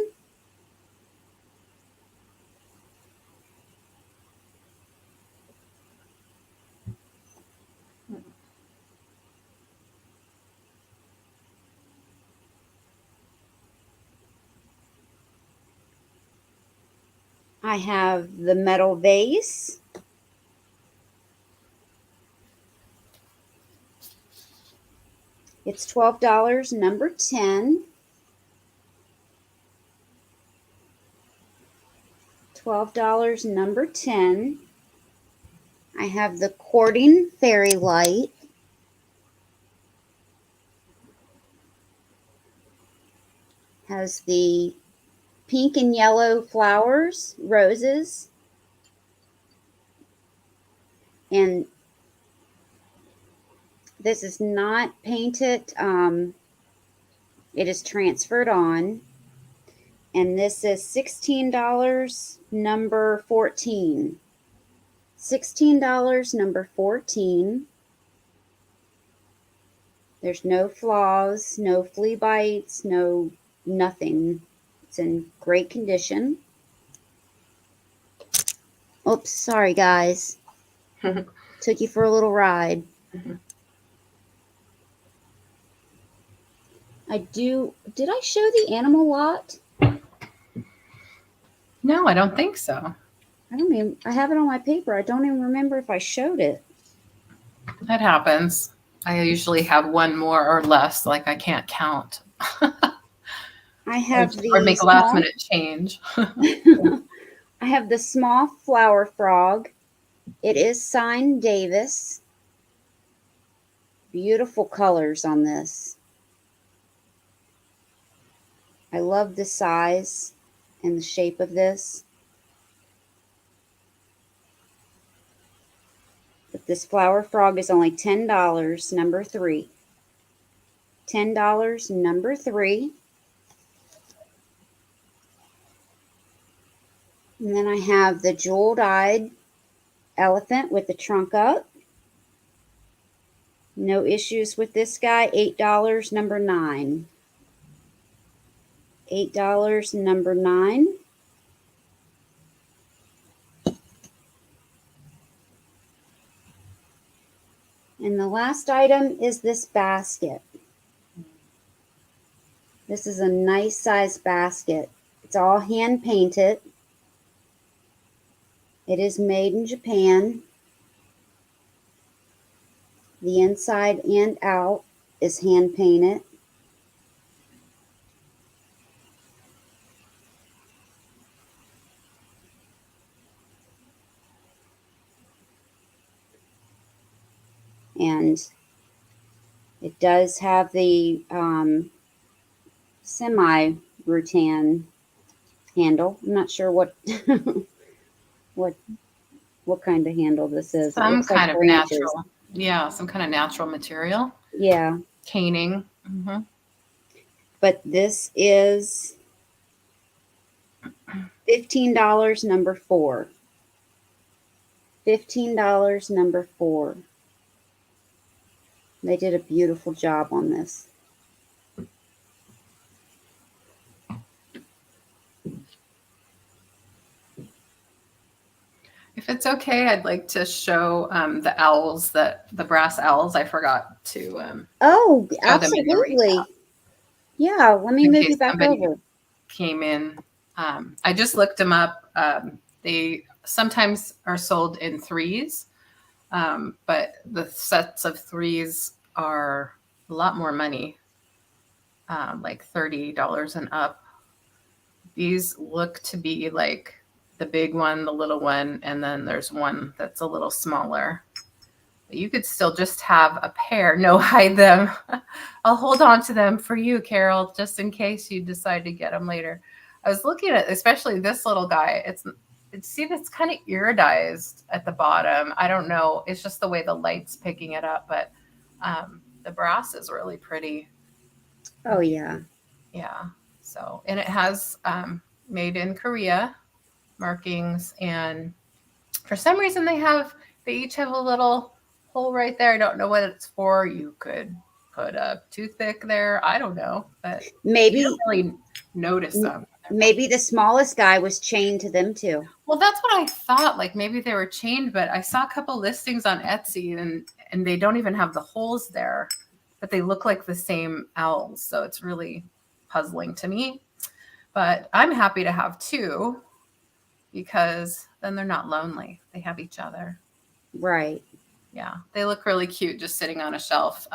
I have the metal vase. It's $12, number 10. $12, number 10. I have the courting fairy light. Has the pink and yellow flowers, roses. And this is not painted. It is transferred on. And this is $16, number 14. $16, number 14. There's no flaws, no flea bites, no nothing. It's in great condition. Oops, sorry guys. Took you for a little ride. Did I show the animal lot? No, I don't think so. I have it on my paper. I don't even remember if I showed it. That happens. I usually have one more or less, like I can't count. I have or make a last minute change. I have the small flower frog. It is signed Davis. Beautiful colors on this. I love the size and the shape of this. But this flower frog is only $10, number 3. $10, number 3. And then I have the jeweled-eyed elephant with the trunk up. No issues with this guy. $8, number 9. $8, number 9. And the last item is this basket. This is a nice size basket. It's all hand painted. It is made in Japan. The inside and out is hand painted. And it does have the semi-rattan handle. I'm not sure what what kind of handle this is. Some kind like of natural. Yeah, some kind of natural material. Yeah. Caning. Mm-hmm. But this is $15, number 4. $15, number 4. They did a beautiful job on this. If it's okay, I'd like to show the owls, the brass owls. I forgot to. Oh, absolutely. Yeah, let me move you back over. Came in. I just looked them up. They sometimes are sold in 3s. But the sets of 3s are a lot more money, like $30 and up. These look to be like the big one, the little one, and then there's one that's a little smaller. But you could still just have a pair. No, hide them. I'll hold on to them for you, Carol, just in case you decide to get them later. I was looking at especially this little guy. See, that's kind of iridized at the bottom. I don't know. It's just the way the light's picking it up, but the brass is really pretty. Oh, yeah. Yeah. So, and it has made in Korea markings. And for some reason they each have a little hole right there. I don't know what it's for. You could put a toothpick there. I don't know, but maybe you don't really notice them. Maybe the smallest guy was chained to them too. Well, that's what I thought. Like maybe they were chained, but I saw a couple listings on Etsy and they don't even have the holes there, but they look like the same owls. So it's really puzzling to me. But I'm happy to have 2 because then they're not lonely. They have each other. Right. Yeah. They look really cute just sitting on a shelf,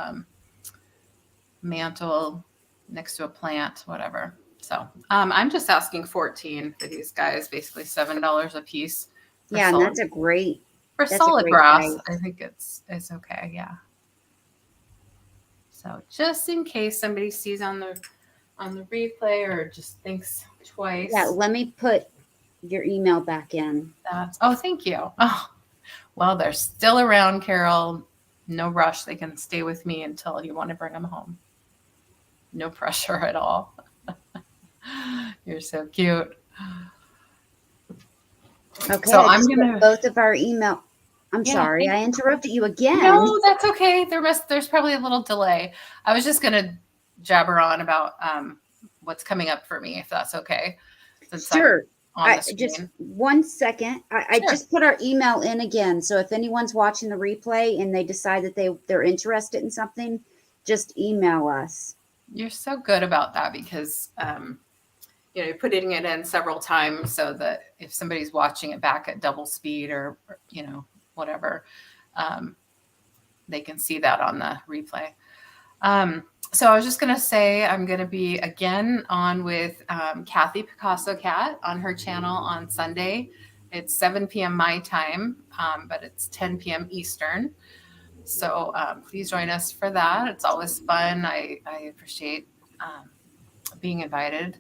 mantle next to a plant, whatever. So I'm just asking $14 for these guys, basically $7 a piece. Yeah, and that's a great solid brass. Price. I think it's okay. Yeah. So just in case somebody sees on on the replay or just thinks twice. Yeah, let me put your email back in. Oh, thank you. Oh, well, they're still around, Carol. No rush. They can stay with me until you want to bring them home. No pressure at all. You're so cute. Okay, So I I'm just gonna put both of our email. I'm sorry, I interrupted you again. No, that's okay. There's probably a little delay. I was just gonna jabber on about what's coming up for me, if that's okay. Since Sure. I'm on the screen. Just 1 second. I Sure. just put our email in again. So if anyone's watching the replay and they decide that they're interested in something, just email us. You're so good about that because you're putting it in several times so that if somebody's watching it back at double speed or whatever, they can see that on the replay. So I was just going to say I'm going to be again on with Kathy Picasso Cat on her channel on Sunday. It's 7 p.m. my time, but it's 10 p.m. Eastern. So please join us for that. It's always fun. I appreciate being invited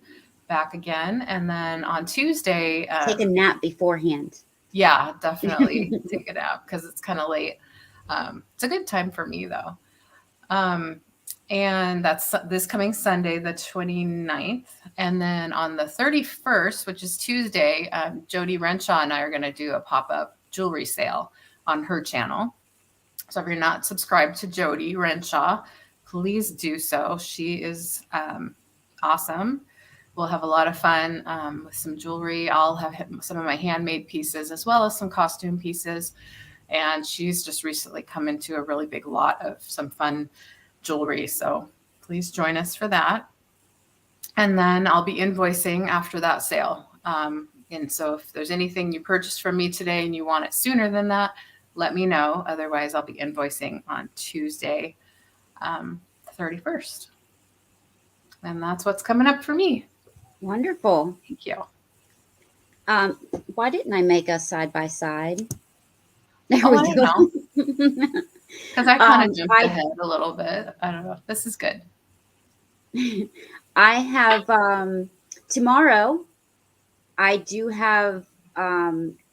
back again. And then on Tuesday, take a nap beforehand. Yeah, definitely take a nap because it's kind of late. It's a good time for me though. And that's this coming Sunday, the 29th. And then on the 31st, which is Tuesday, Jody Renshaw and I are going to do a pop-up jewelry sale on her channel. So if you're not subscribed to Jody Renshaw, please do so. She is awesome. We'll have a lot of fun with some jewelry. I'll have some of my handmade pieces as well as some costume pieces. And she's just recently come into a really big lot of some fun jewelry. So please join us for that. And then I'll be invoicing after that sale. And so if there's anything you purchased from me today and you want it sooner than that, let me know. Otherwise, I'll be invoicing on Tuesday, 31st. And that's what's coming up for me. Wonderful. Thank you. Why didn't I make us side by side? There we go. Because I kind of jumped ahead a little bit. I don't know. This is good. I have tomorrow. I do have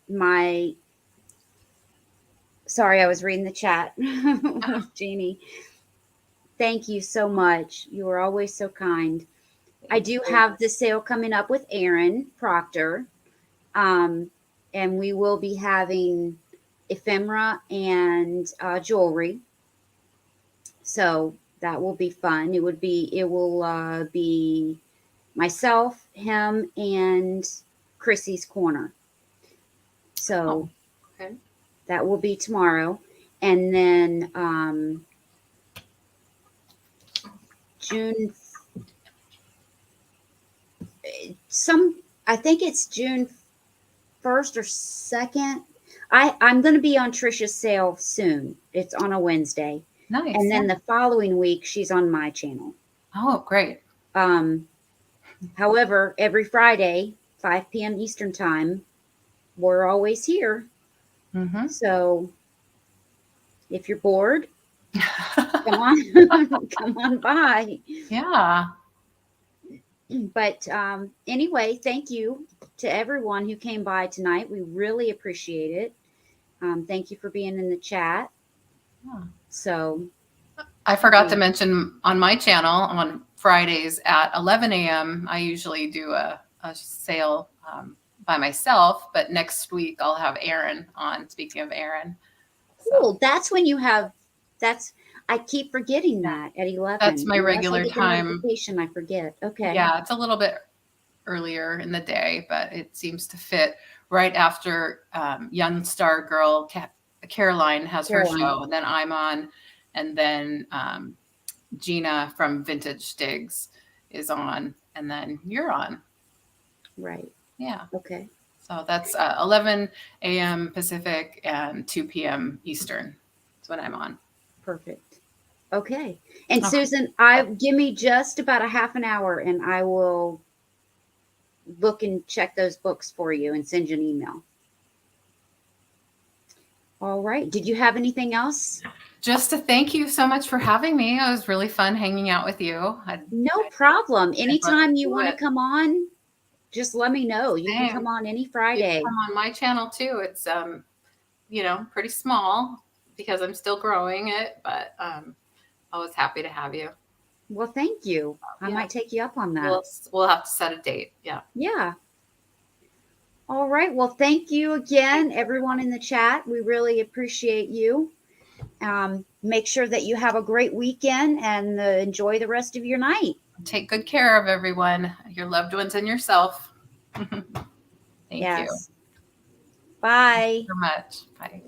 my. Sorry, I was reading the chat. Jeannie, thank you so much. You are always so kind. I do have the sale coming up with Erin Proctor. And we will be having ephemera and jewelry. So that will be fun. It will be myself, him, and Chrissy's Corner. So okay. That will be tomorrow. And then I think it's June 1st or 2nd. I'm going to be on Trisha's sale soon. It's on a Wednesday. Nice. And then the following week, she's on my channel. Oh, great. However, every Friday, 5 p.m. Eastern time, we're always here. Mm-hmm. So if you're bored, come on by. Yeah. But anyway, thank you to everyone who came by tonight. We really appreciate it. Thank you for being in the chat. Yeah. So I forgot to mention on my channel on Fridays at 11 a.m. I usually do a sale by myself, but next week I'll have Erin on. Speaking of Erin, cool. So. That's when you have. I keep forgetting that at 11. That's my regular time. I forget. Okay. Yeah, it's a little bit earlier in the day, but it seems to fit right after Young Star Girl Caroline has her show, and then I'm on, and then Gina from Vintage Digs is on, and then you're on. Right. Yeah. Okay. So that's 11 a.m. Pacific and 2 p.m. Eastern. That's when I'm on. Perfect. Okay. And Susan, give me just about a half an hour and I will look and check those books for you and send you an email. All right. Did you have anything else? Just to thank you so much for having me. It was really fun hanging out with you. No problem. I'd love Anytime to you do want to it. come on, just let me know. You can come Same. on any You can Friday. come on my channel too. It's pretty small because I'm still growing it, but I was happy to have you. Well, thank you. I Yeah. might take you up on that. We'll have to set a date. Yeah. Yeah. All right. Well, thank you again, everyone in the chat. We really appreciate you. Make sure that you have a great weekend and enjoy the rest of your night. Take good care of everyone, your loved ones and yourself. Thank you Yes. Bye. so much. Bye.